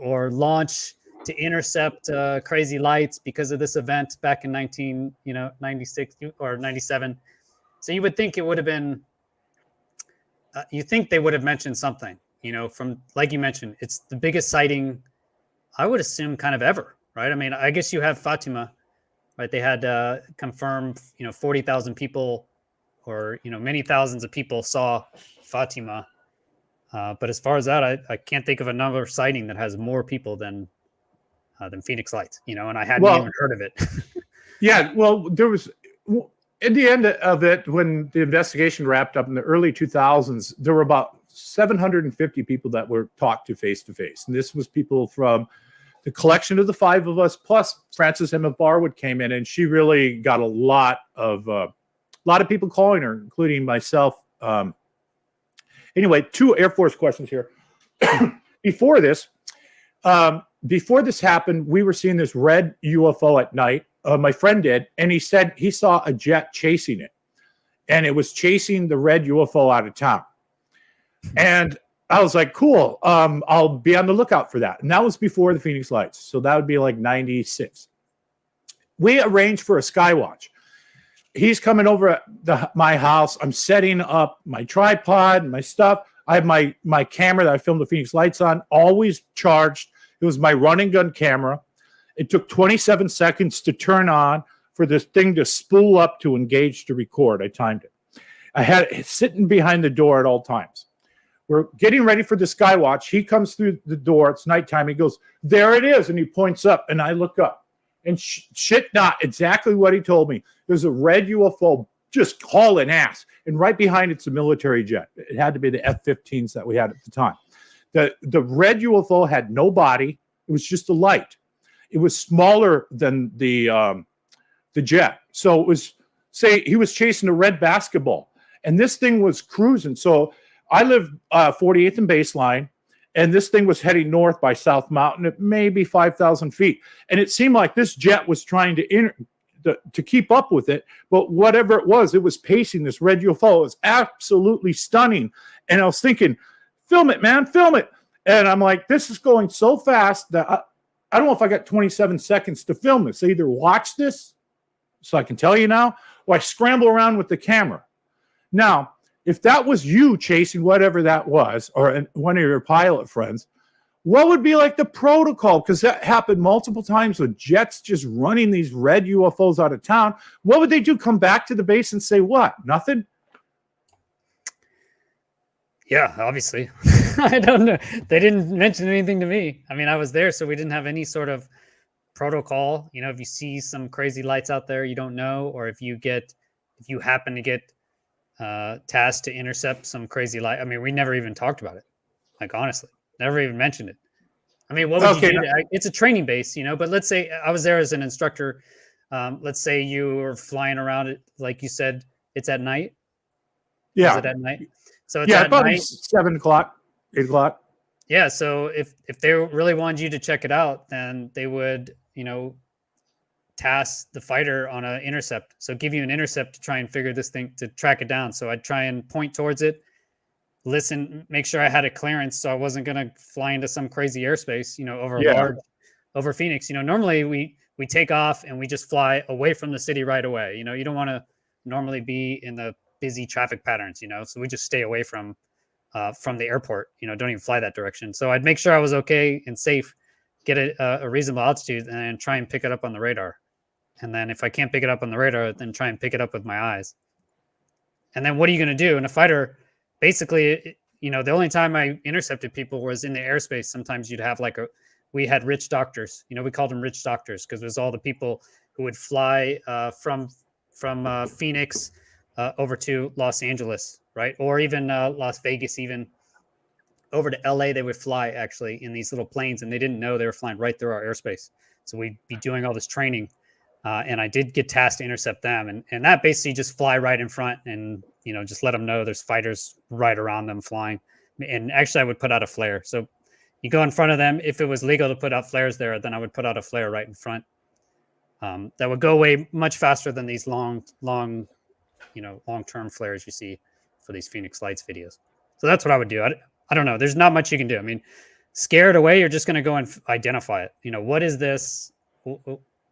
or launch to intercept crazy lights because of this event back in 96 or 97. So you would think it would have been, you think they would have mentioned something, from, like you mentioned, it's the biggest sighting, I would assume, kind of ever, right? I mean, I guess you have Fatima, right? They had confirmed, 40,000 people or, many thousands of people saw Fatima. But as far as that, I can't think of another sighting that has more people than Phoenix Lights, and I hadn't even heard of it. Yeah, well, there was, in the end of it, when the investigation wrapped up in the early 2000s, there were about 750 people that were talked to face-to-face. And this was people from the collection of the 5 of us, plus Frances Emma Barwood came in, and she really got a lot of people calling her, including myself. Anyway, 2 Air Force questions here. Before this happened, we were seeing this red UFO at night. My friend did, and he said he saw a jet chasing it, and it was chasing the red UFO out of town. And I was like, cool. I'll be on the lookout for that. And that was before the Phoenix Lights. So that would be like 96. We arranged for a Skywatch. He's coming over at my house. I'm setting up my tripod and my stuff. I have my camera that I filmed the Phoenix Lights on, always charged. It was my run and gun camera. It took 27 seconds to turn on for this thing to spool up to engage to record. I timed it. I had it sitting behind the door at all times. We're getting ready for the Skywatch. He comes through the door. It's nighttime. He goes, there it is. And he points up, and I look up. And shit not, exactly what he told me. There's a red UFO just hauling ass. And right behind it's a military jet. It had to be the F-15s that we had at the time. The red UFO had no body. It was just a light. It was smaller than the jet. So it was, say, he was chasing a red basketball. And this thing was cruising. So I live 48th and Baseline, and this thing was heading north by South Mountain at maybe 5,000 feet. And it seemed like this jet was trying to keep up with it, but whatever it was pacing this red UFO. It was absolutely stunning. And I was thinking, film it, man, film it. And I'm like, this is going so fast that I don't know if I got 27 seconds to film this. I either watch this so I can tell you now, or I scramble around with the camera. Now, if that was you chasing whatever that was, or one of your pilot friends, what would be like the protocol? Because that happened multiple times with jets just running these red UFOs out of town. What would they do? Come back to the base and say what? Nothing? Yeah, obviously. I don't know. They didn't mention anything to me. I mean, I was there, so we didn't have any sort of protocol. You know, if you see some crazy lights out there you don't know, or if you happen to get tasked to intercept some crazy light. I mean, we never even talked about it. Like, honestly, never even mentioned it. I mean, what would you do? It's a training base, you know, but let's say I was there as an instructor. Let's say you were flying around it. Like you said, it's at night. Yeah. Is it at night? So it's at probably night. 7 o'clock, 8 o'clock. Yeah. So if they really wanted you to check it out, then they would, you know, task the fighter on an intercept. So give you an intercept to try and figure this thing, to track it down. So I'd try and point towards it, listen, make sure I had a clearance so I wasn't going to fly into some crazy airspace, you know, over Phoenix. You know, normally we take off and we just fly away from the city right away. You know, you don't want to normally be in the busy traffic patterns, you know, so we just stay away from the airport, you know, don't even fly that direction. So I'd make sure I was okay and safe, get a reasonable altitude, and then try and pick it up on the radar. And then if I can't pick it up on the radar, then try and pick it up with my eyes. And then what are you going to do? And a fighter, basically, you know, the only time I intercepted people was in the airspace. Sometimes you'd have we had rich doctors, you know, we called them rich doctors because it was all the people who would fly from Phoenix over to Los Angeles, right? Or even Las Vegas, even over to LA, they would fly actually in these little planes, and they didn't know they were flying right through our airspace. So we'd be doing all this training. And I did get tasked to intercept them, and that basically just fly right in front and, you know, just let them know there's fighters right around them flying. And actually I would put out a flare. So you go in front of them. If it was legal to put out flares there, then I would put out a flare right in front. That would go away much faster than these long-term flares you see for these Phoenix Lights videos. So that's what I would do. I don't know. There's not much you can do. I mean, scare it away. You're just going to go and identify it. You know, what is this?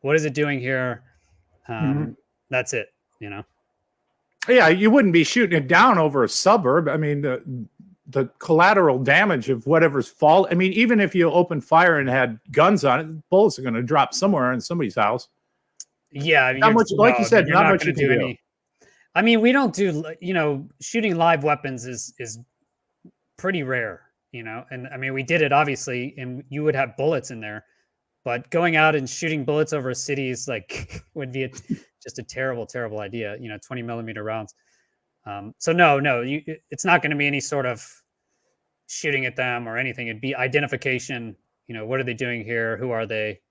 What is it doing here? That's it, you know? Yeah, you wouldn't be shooting it down over a suburb. I mean, the collateral damage of whatever's fall. I mean, even if you open fire and had guns on it, bullets are going to drop somewhere in somebody's house. Yeah. I mean, not much, like you said, not much you can do. I mean, we don't do, you know, shooting live weapons is pretty rare, you know? And I mean, we did it obviously, and you would have bullets in there. But going out and shooting bullets over a city is would be just a terrible, terrible idea. You know, 20 millimeter rounds. So no, it's not going to be any sort of shooting at them or anything. It'd be identification. You know, what are they doing here? Who are they?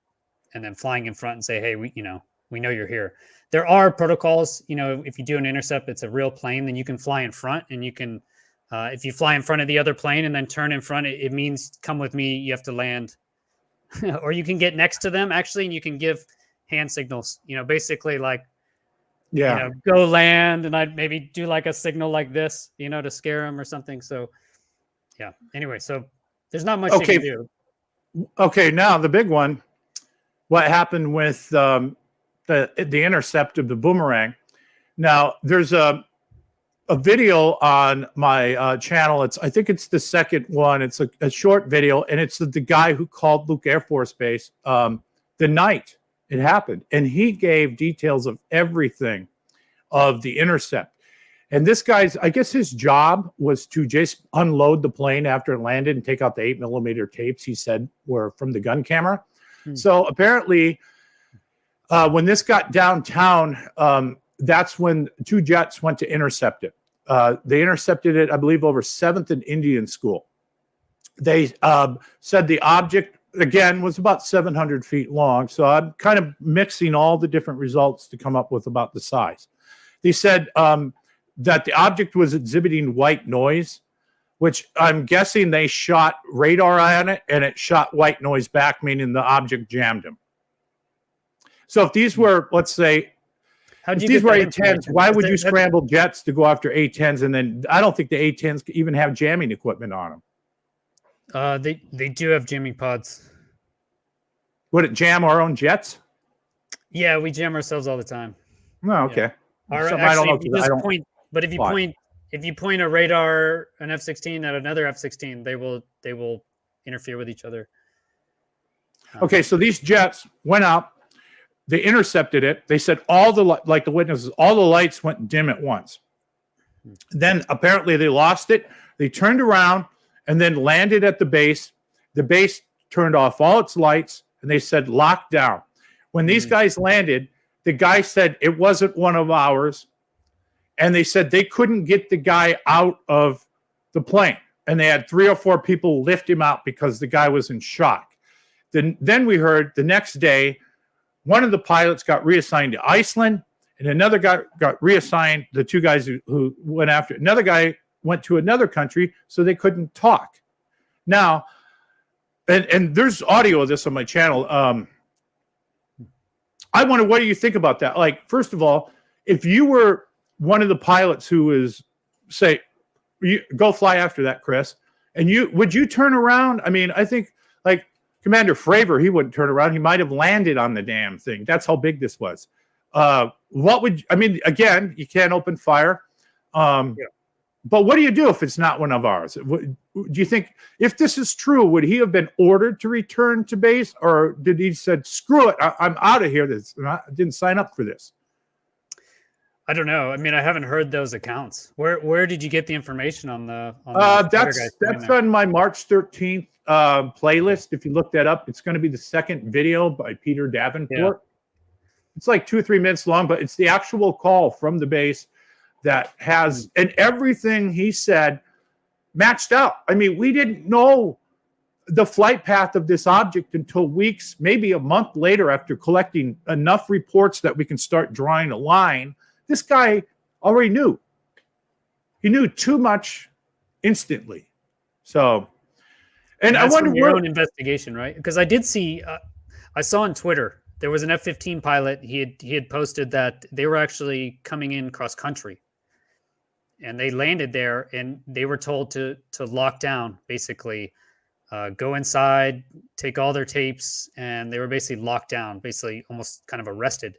And then flying in front and say, hey, we know you're here. There are protocols. You know, if you do an intercept, it's a real plane, then you can fly in front, and you can. If you fly in front of the other plane and then turn in front, it means come with me. You have to land. Or you can get next to them actually, and you can give hand signals, you know, basically you know, go land, and I'd maybe do like a signal like this, you know, to scare them or something. So Yeah. Anyway, so there's not much you Okay. can do. Okay, now the big one. What happened with the intercept of the boomerang? Now there's a video on my channel. I think it's the second one. It's a short video, and it's the guy who called Luke Air Force Base the night it happened, and he gave details of everything of the intercept. And this guy's, I guess his job was to just unload the plane after it landed and take out the 8mm tapes he said were from the gun camera. So apparently when this got downtown, that's when 2 jets went to intercept it. They intercepted it, I believe, over 7th and Indian School. They said the object, again, was about 700 feet long. So I'm kind of mixing all the different results to come up with about the size. They said that the object was exhibiting white noise, which I'm guessing they shot radar on it, and it shot white noise back, meaning the object jammed him. So if these were, let's say, if these were A-10s, why would you scramble jets to go after A-10s? And then I don't think the A-10s even have jamming equipment on them. They do have jamming pods. Would it jam our own jets? Yeah, we jam ourselves all the time. No, okay. Or Something actually, I if you don't just know. point, but if you point a radar, an F-16 at another F-16, they will interfere with each other. Okay, so these jets went out. They intercepted it. They said like the witnesses, all the lights went dim at once. Then apparently they lost it. They turned around and then landed at the base. The base turned off all its lights, and they said lock down. When these guys landed, the guy said it wasn't one of ours, and they said they couldn't get the guy out of the plane, and they had 3 or 4 people lift him out because the guy was in shock. Then we heard the next day, one of the pilots got reassigned to Iceland, and another guy got reassigned, the 2 guys who went after it. Another guy went to another country, so they couldn't talk. Now, and there's audio of this on my channel. I wonder, what do you think about that? Like, first of all, if you were one of the pilots who is, say, go fly after that, Chris, and would you turn around? I mean, I think, like, Commander Fravor, he wouldn't turn around. He might have landed on the damn thing. That's how big this was. Again, you can't open fire. But what do you do if it's not one of ours? Do you think, if this is true, would he have been ordered to return to base, or did he said, screw it, I'm out of here. I didn't sign up for this. I don't know. I mean, I haven't heard those accounts. Where did you get the information on the? That's on my March 13th playlist. If you look that up, it's going to be the second video by Peter Davenport. Yeah. It's like 2 or 3 minutes long, but it's the actual call from the base that has, and everything he said matched out. I mean, we didn't know the flight path of this object until weeks, maybe a month later, after collecting enough reports that we can start drawing a line. This guy already knew. He knew too much instantly. So, and I wonder, your own investigation, right? Because I did see, I saw on Twitter, there was an F-15 pilot. He had posted that they were actually coming in cross country, and they landed there, and they were told to lock down, basically, go inside, take all their tapes, and they were basically locked down, basically almost kind of arrested.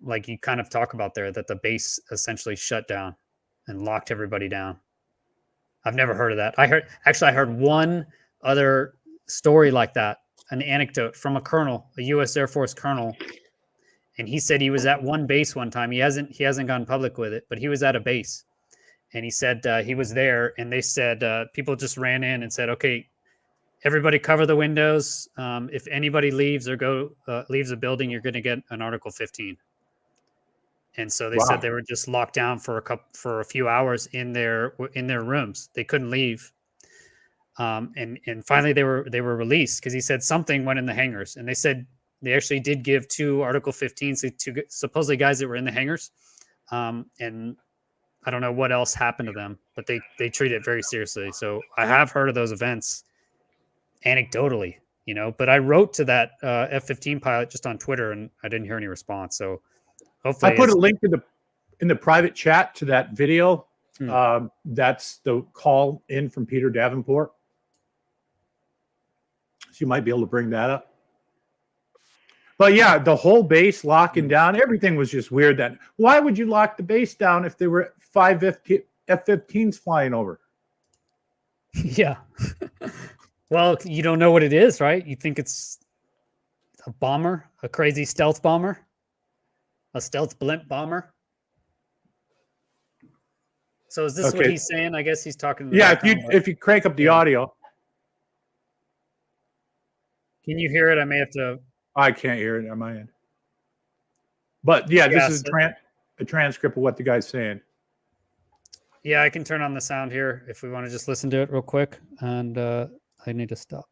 Like you kind of talk about there, that the base essentially shut down and locked everybody down. I've never heard of that. I heard one other story like that, an anecdote from a colonel, a U.S. Air Force colonel, and he said he was at one base one time. He hasn't gone public with it, but he was at a base, and he said he was there, and they said people just ran in and said, "Okay, everybody cover the windows. If anybody leaves or leaves a building, you're going to get an Article 15." And so they said they were just locked down for a few hours in their rooms. They couldn't leave. And finally they were released, because he said something went in the hangars, and they said they actually did give 2 Article 15s to supposedly guys that were in the hangars. And I don't know what else happened to them, but they treat it very seriously. So I have heard of those events anecdotally, but I wrote to that F-15 pilot just on Twitter, and I didn't hear any response. So hopefully I put a link in the private chat to that video. That's the call in from Peter Davenport. So you might be able to bring that up. But yeah, the whole base locking down, everything was just weird then. Why would you lock the base down if there were 5 F-15s flying over? Yeah. Well, you don't know what it is, right? You think it's a bomber, a crazy stealth bomber, a stealth blimp bomber. So is this what he's saying? I guess he's talking. To the if you crank up the audio. Can you hear it? I may have to. I can't hear it on my end. But yeah, this is a transcript of what the guy's saying. Yeah, I can turn on the sound here if we want to just listen to it real quick. And I need to stop.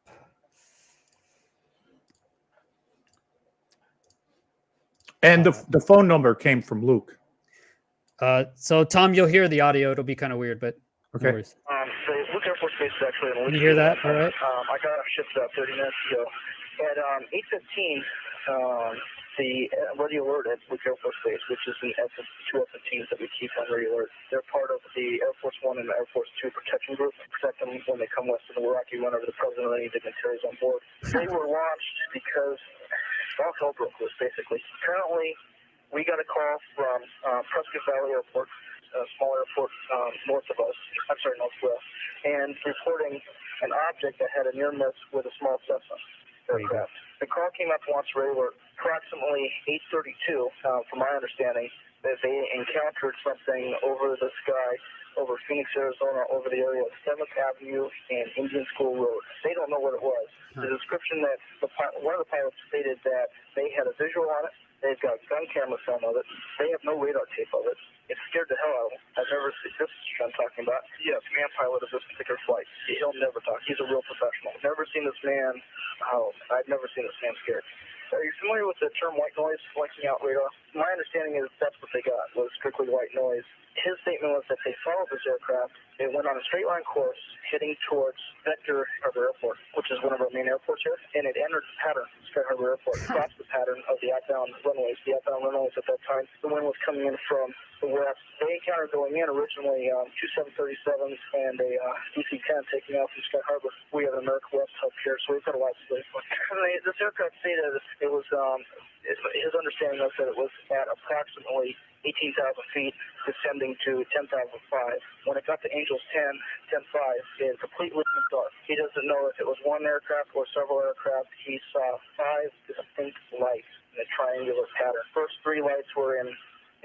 And the phone number came from Luke. So Tom, you'll hear the audio. It'll be kind of weird, but okay. No worries. So Luke Air Force Base is actually in Can you hear that? All right. I got off shift about 30 minutes ago. At 8:15, the radio alert at Luke Air Force Base, which is the two F-15s that we keep on radio alert. They're part of the Air Force One and the Air Force Two protection group, protect them when they come west of the Iraqi run over the president or any dignitaries on board. They were launched because all hell broke loose, basically. Currently, we got a call from Prescott Valley Airport, a small airport north of us, northwest, and reporting an object that had a near miss with a small Cessna aircraft. The call came up once radar approximately 8:32, from my understanding, that they encountered something over the sky, over Phoenix, Arizona, over the area of 7th Avenue and Indian School Road. They don't know what it was. The description that one of the pilots stated that they had a visual on it. They've got gun camera film of it. They have no radar tape of it. It scared the hell out of them. I've never seen this I'm talking about. Yes, man pilot of this particular flight. He'll never talk. He's a real professional. Never seen this man. Oh, I've never seen this man scared. Are you familiar with the term white noise, blanking out radar? My understanding is that's what they got, was strictly white noise. His statement was that they followed this aircraft. They went on a straight line course heading towards Vector Harbor Airport, which is one of our main airports here, and it entered the pattern, Sky Harbor Airport, crossed the pattern of the outbound runways. The outbound runways at that time, the wind was coming in from the west. They encountered going in originally two 737s and a DC-10 taking off from Sky Harbor. We have an American West hub here, so we've got a lot of space. This aircraft stated it was, his understanding was that it was at approximately 18,000 feet, descending to 10,005. When it got to Angels 10, 10.5, it completely dark. He doesn't know if it was one aircraft or several aircraft. He saw 5 distinct lights in a triangular pattern. First 3 lights were in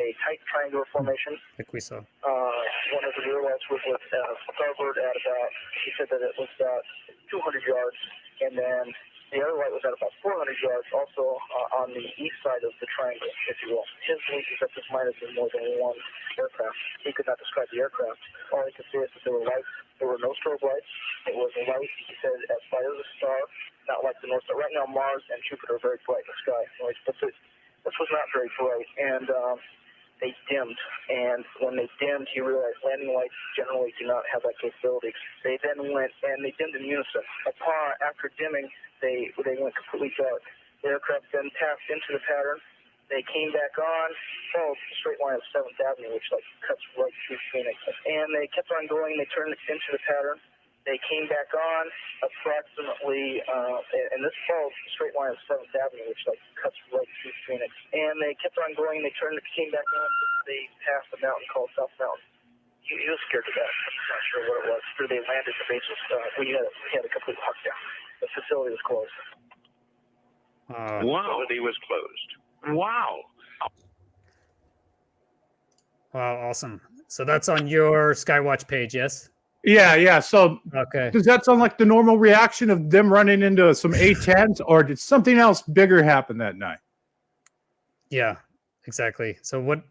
a tight triangular formation. I think we saw. One of the rear lights was with starboard at about, he said that it was about 200 yards, and then the other light was at about 400 yards, also on the east side of the triangle, if you will. His belief is that this might have been more than one aircraft. He could not describe the aircraft. All he could say is that there were lights. There were no strobe lights. It was a light, he said, as bright as a star, not like the North Star. Right now, Mars and Jupiter are very bright in the sky. But this was not very bright, and they dimmed. And when they dimmed, he realized landing lights generally do not have that capability. They then went, and they dimmed in unison. After dimming, they went completely dark. The aircraft then passed into the pattern. They came back on, followed the straight line of 7th Avenue, which cuts right through Phoenix. And they kept on going. They turned into the pattern. They came back on approximately, and this followed the straight line of 7th Avenue, which cuts right through Phoenix. And they kept on going. They came back on. They passed a mountain called South Mountain. He was scared to death. I'm not sure what it was. After they landed, the base was, we had a complete lockdown. The facility was closed. Facility was closed. Wow. Wow, awesome. So that's on your Skywatch page, yes? Yeah. So okay. Does that sound like the normal reaction of them running into some A-10s, or did something else bigger happen that night? Yeah, exactly. So what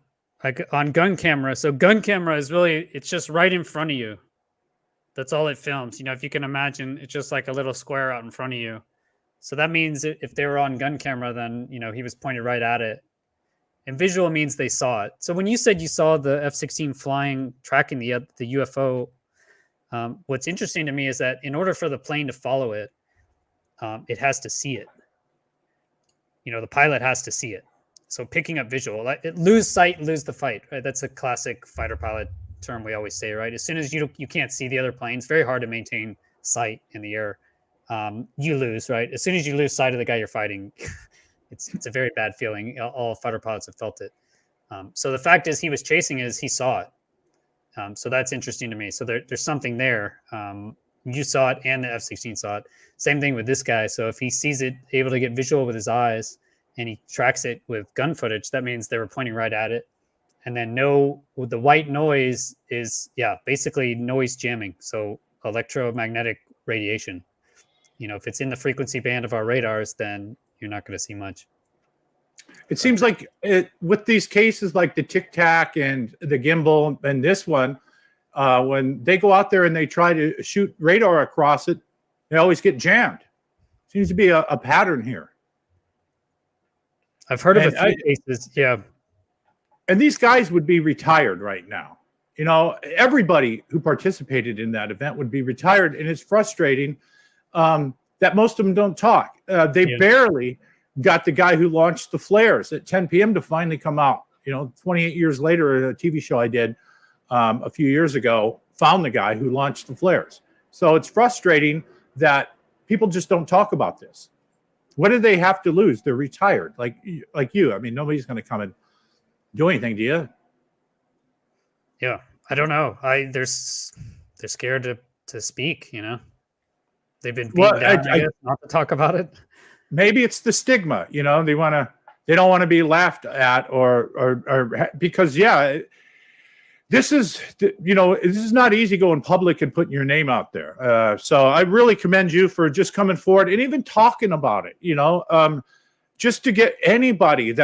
on gun camera? So gun camera is really, it's just right in front of you. That's all it films. If you can imagine, it's just like a little square out in front of you. So that means if they were on gun camera, then, he was pointed right at it. And visual means they saw it. So when you said you saw the F-16 flying, tracking the UFO, what's interesting to me is that in order for the plane to follow it, it has to see it. The pilot has to see it. So picking up visual, lose sight, lose the fight, right? That's a classic fighter pilot term we always say, right? As soon as you can't see the other plane, it's very hard to maintain sight in the air. You lose, right? As soon as you lose sight of the guy you're fighting, it's a very bad feeling. All fighter pilots have felt it. So the fact is, he was chasing is he saw it. So that's interesting to me. So there's something there. You saw it, and the F-16 saw it. Same thing with this guy. So if he sees it, able to get visual with his eyes, and he tracks it with gun footage, that means they were pointing right at it. And then the white noise is, basically noise jamming. So electromagnetic radiation. If it's in the frequency band of our radars, then you're not going to see much. It seems like with these cases like the Tic Tac and the gimbal and this one, when they go out there and they try to shoot radar across it, they always get jammed. Seems to be a pattern here. I've heard of a few cases. Yeah. And these guys would be retired right now. Everybody who participated in that event would be retired. And it's frustrating that most of them don't talk. They barely got the guy who launched the flares at 10 p.m. to finally come out. 28 years later, a TV show I did a few years ago found the guy who launched the flares. So it's frustrating that people just don't talk about this. What do they have to lose? They're retired, like you. I mean, nobody's going to come and do anything, do you? Yeah, I don't know. They're scared to speak. They've been beaten down, I guess, not to talk about it. Maybe it's the stigma. They don't want to be laughed at or because this is not easy going public and putting your name out there. So I really commend you for just coming forward and even talking about it, just to get anybody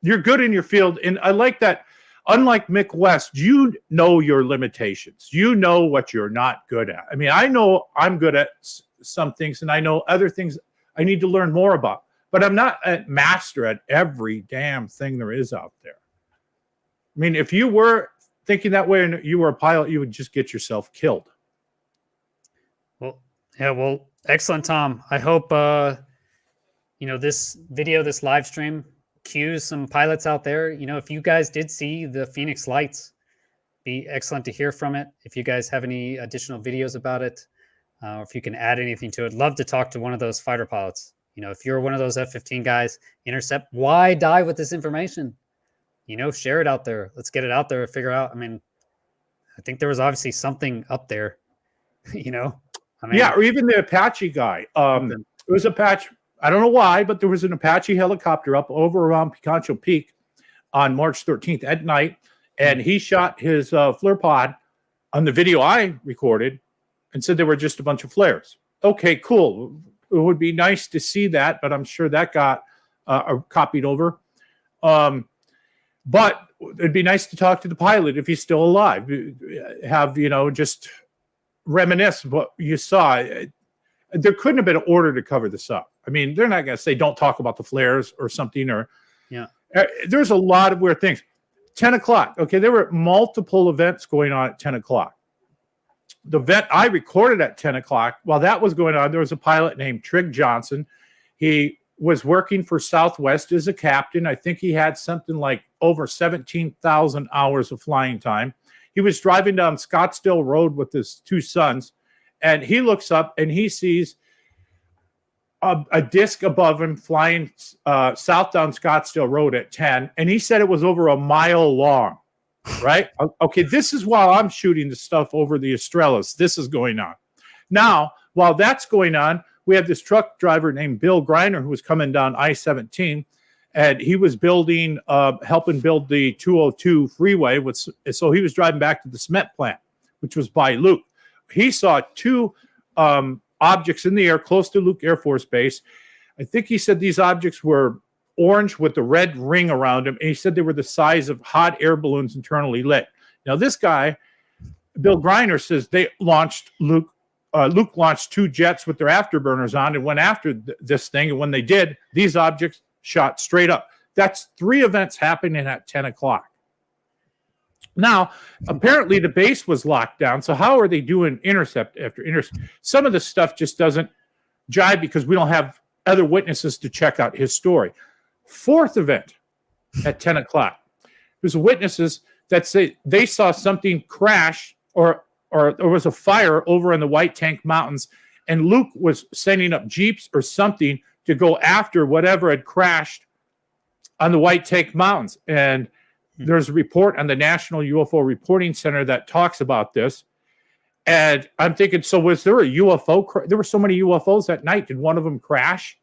you're good in your field. And I like that, unlike Mick West, you know your limitations. You know what you're not good at. I mean, I know I'm good at some things and I know other things I need to learn more about, but I'm not a master at every damn thing there is out there. I mean, if you were thinking that way and you were a pilot, you would just get yourself killed. Well, excellent, Tom. I hope, this video, this live stream cues some pilots out there. If you guys did see the Phoenix lights, be excellent to hear from it. If you guys have any additional videos about it, or if you can add anything to it, love to talk to one of those fighter pilots. If you're one of those F-15 guys, intercept, why die with this information? Share it out there. Let's get it out there, figure out. I mean, I think there was obviously something up there, or even the Apache guy. It was Apache. I don't know why, but there was an Apache helicopter up over around Picancho Peak on March 13th at night, and he shot his flare pod on the video I recorded and said there were just a bunch of flares. Okay, cool. It would be nice to see that, but I'm sure that got copied over. But it'd be nice to talk to the pilot if he's still alive. Have, just reminisce what you saw. There couldn't have been an order to cover this up. I mean, they're not going to say, don't talk about the flares or something. There's a lot of weird things. 10 o'clock. Okay, there were multiple events going on at 10 o'clock. The event I recorded at 10 o'clock, while that was going on, there was a pilot named Trig Johnson. He was working for Southwest as a captain. I think he had something like over 17,000 hours of flying time. He was driving down Scottsdale Road with his two sons, and he looks up and he sees a disc above him flying south down Scottsdale Road at 10, and he said it was over a mile long, right? Okay, this is while I'm shooting the stuff over the Estrellas. This is going on. Now, while that's going on, we have this truck driver named Bill Greiner who was coming down I-17, and he was helping build the 202 freeway. So he was driving back to the cement plant, which was by Luke. He saw two objects in the air close to Luke Air Force Base. I think he said these objects were orange with the red ring around them, and he said they were the size of hot air balloons internally lit. Now, this guy, Bill Greiner, says they launched Luke launched two jets with their afterburners on and went after this thing. And when they did, these objects shot straight up. That's three events happening at 10 o'clock. Now, apparently the base was locked down. So how are they doing intercept after intercept? Some of this stuff just doesn't jive because we don't have other witnesses to check out his story. Fourth event at 10 o'clock. There's witnesses that say they saw something crash or there was a fire over in the White Tank Mountains, and Luke was sending up jeeps or something to go after whatever had crashed on the White Tank Mountains. And there's a report on the National UFO Reporting Center that talks about this. And I'm thinking, so was there a UFO? There were so many UFOs that night. Did one of them crash?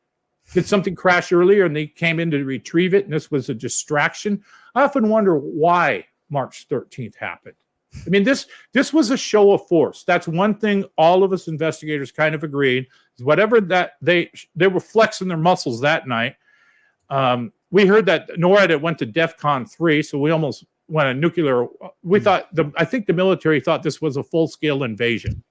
Did something crash earlier and they came in to retrieve it and this was a distraction? I often wonder why March 13th happened. I mean, this was a show of force. That's one thing all of us investigators kind of agreed is whatever that they were flexing their muscles that night. We heard that NORAD had went to DEFCON 3, so we almost went a nuclear. We thought I think the military thought this was a full-scale invasion.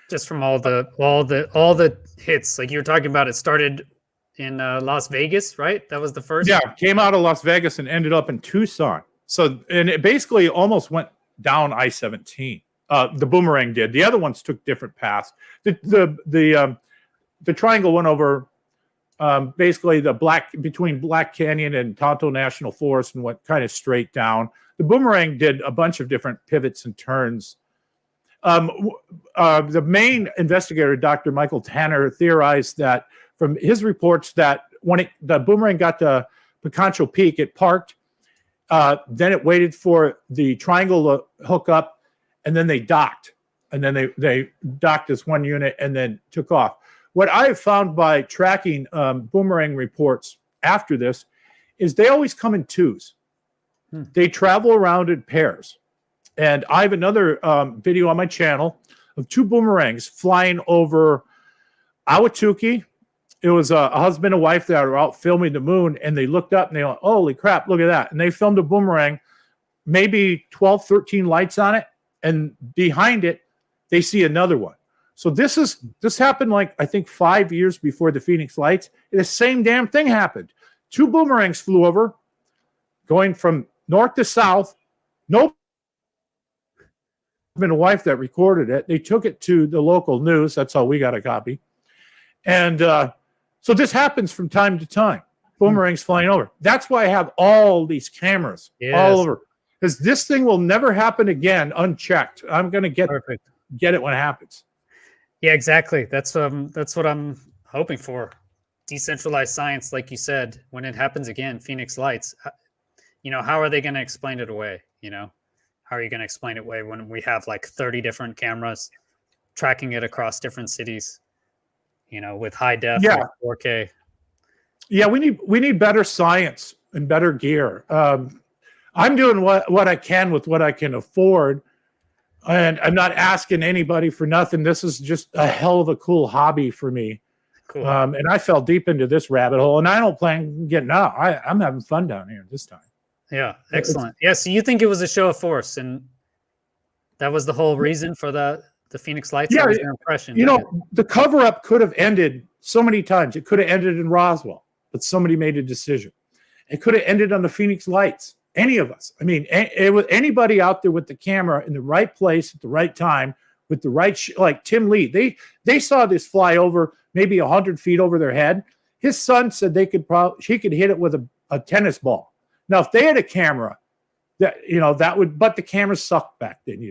Just from all the hits, like you were talking about, it started in Las Vegas, right? That was the first. Yeah, came out of Las Vegas and ended up in Tucson. So, and it basically almost went down I-17. The Boomerang did. The other ones took different paths. The triangle went over basically between Black Canyon and Tonto National Forest and went kind of straight down. The Boomerang did a bunch of different pivots and turns. The main investigator, Dr. Michael Tanner, theorized that from his reports that when the Boomerang got to Picancho Peak, it parked. Then it waited for the triangle to hook up, and then they docked. And then they docked as one unit and then took off. What I have found by tracking Boomerang reports after this is they always come in twos. They travel around in pairs. And I have another video on my channel of two Boomerangs flying over Ahwatukee. It was a husband and wife that were out filming the moon, and they looked up and they went, holy crap, look at that. And they filmed a Boomerang, maybe 12, 13 lights on it. And behind it, they see another one. So this happened like, I think 5 years before the Phoenix Lights. The same damn thing happened. Two Boomerangs flew over, going from north to south. No husband and wife that recorded it. They took it to the local news. That's how we got a copy. And so this happens from time to time. Boomerangs flying over. That's why I have all these cameras all over. Because this thing will never happen again unchecked. I'm going to get it when it happens. Yeah, exactly. That's what I'm hoping for. Decentralized science, like you said, when it happens again, Phoenix Lights, how are they going to explain it away? How are you going to explain it away when we have like 30 different cameras tracking it across different cities? With high def, 4K. Yeah, we need better science and better gear. I'm doing what I can with what I can afford, and I'm not asking anybody for nothing. This is just a hell of a cool hobby for me. Cool. And I fell deep into this rabbit hole, and I don't plan on getting out. I'm having fun down here this time. Yeah, excellent. Yeah, so you think it was a show of force, and that was the whole reason for the Phoenix Lights? Yeah, that was your impression. The cover-up could have ended so many times. It could have ended in Roswell, but somebody made a decision. It could have ended on the Phoenix Lights. Any of us. I mean, it was anybody out there with the camera in the right place at the right time with the right, like Tim Lee. They saw this fly over maybe 100 feet over their head. His son said he could hit it with a tennis ball. Now, if they had a camera, that would, but the cameras sucked back then.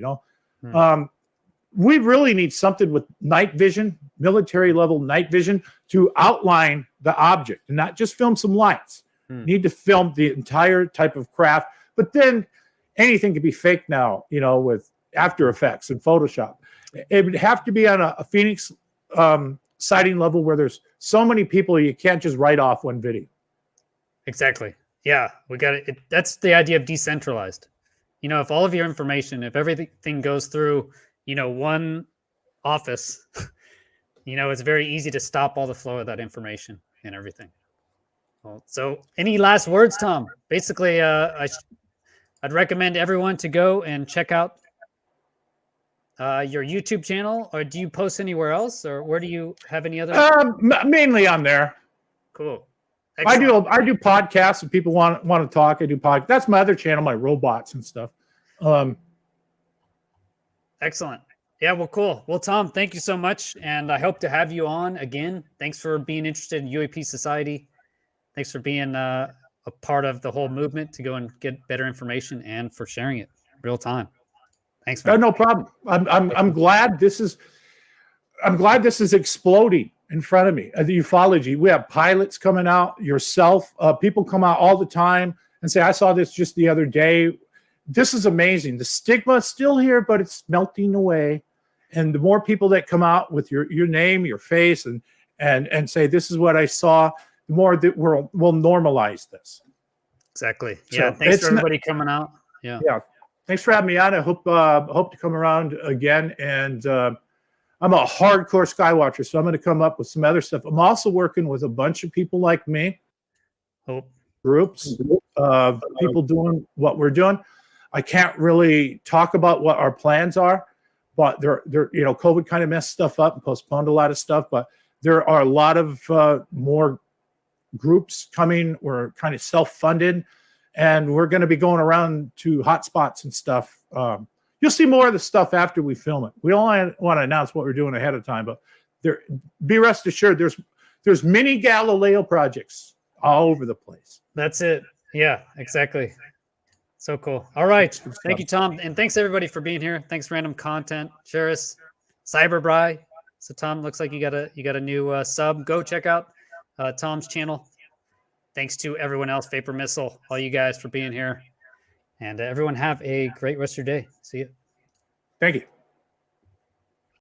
We really need something with night vision, military level night vision, to outline the object and not just film some lights. Need to film the entire type of craft, but then anything can be fake now, with After Effects and Photoshop. It would have to be on a Phoenix sighting level where there's so many people you can't just write off one video. Exactly. Yeah, we got it. That's the idea of decentralized. If all of your information, if everything goes through, one office, it's very easy to stop all the flow of that information and everything. Well, so any last words, Tom? Basically, I'd recommend everyone to go and check out your YouTube channel, or do you post anywhere else, or where do you have any other? Mainly on there. Cool. Excellent. I do podcasts if people want to talk. I do podcasts. That's my other channel, my robots and stuff. Excellent. Yeah, well, cool. Well, Tom, thank you so much, and I hope to have you on again. Thanks for being interested in UAP Society. Thanks for being a a part of the whole movement to go and get better information and for sharing it real time. Thanks, man. No problem. I'm glad this is exploding in front of me. The ufology. We have pilots coming out, yourself. People come out all the time and say, I saw this just the other day. This is amazing. The stigma is still here, but it's melting away. And the more people that come out with your name, your face, and say, this is what I saw, the more that we'll normalize this. Exactly. So Yeah. Thanks it's for everybody coming out. Yeah. Yeah. Thanks for having me on. I hope to come around again. And I'm a hardcore Skywatcher, so I'm going to come up with some other stuff. I'm also working with a bunch of people like me, groups of people doing what we're doing. I can't really talk about what our plans are, but they're COVID kind of messed stuff up and postponed a lot of stuff. But there are a lot of more groups coming. We're kind of self-funded, and we're going to be going around to hotspots and stuff. You'll see more of the stuff after we film it. We don't want to announce what we're doing ahead of time, but be rest assured, there's many Galileo projects all over the place. That's it. Yeah, exactly. So cool. All right. Thank you, Tom. And thanks everybody for being here. Thanks, Random Content. Cheris, Cyberbry. So Tom, looks like you got a new sub. Go check out Tom's channel. Thanks to everyone else, Vapor Missile, all you guys for being here. And everyone have a great rest of your day. See you. Thank you.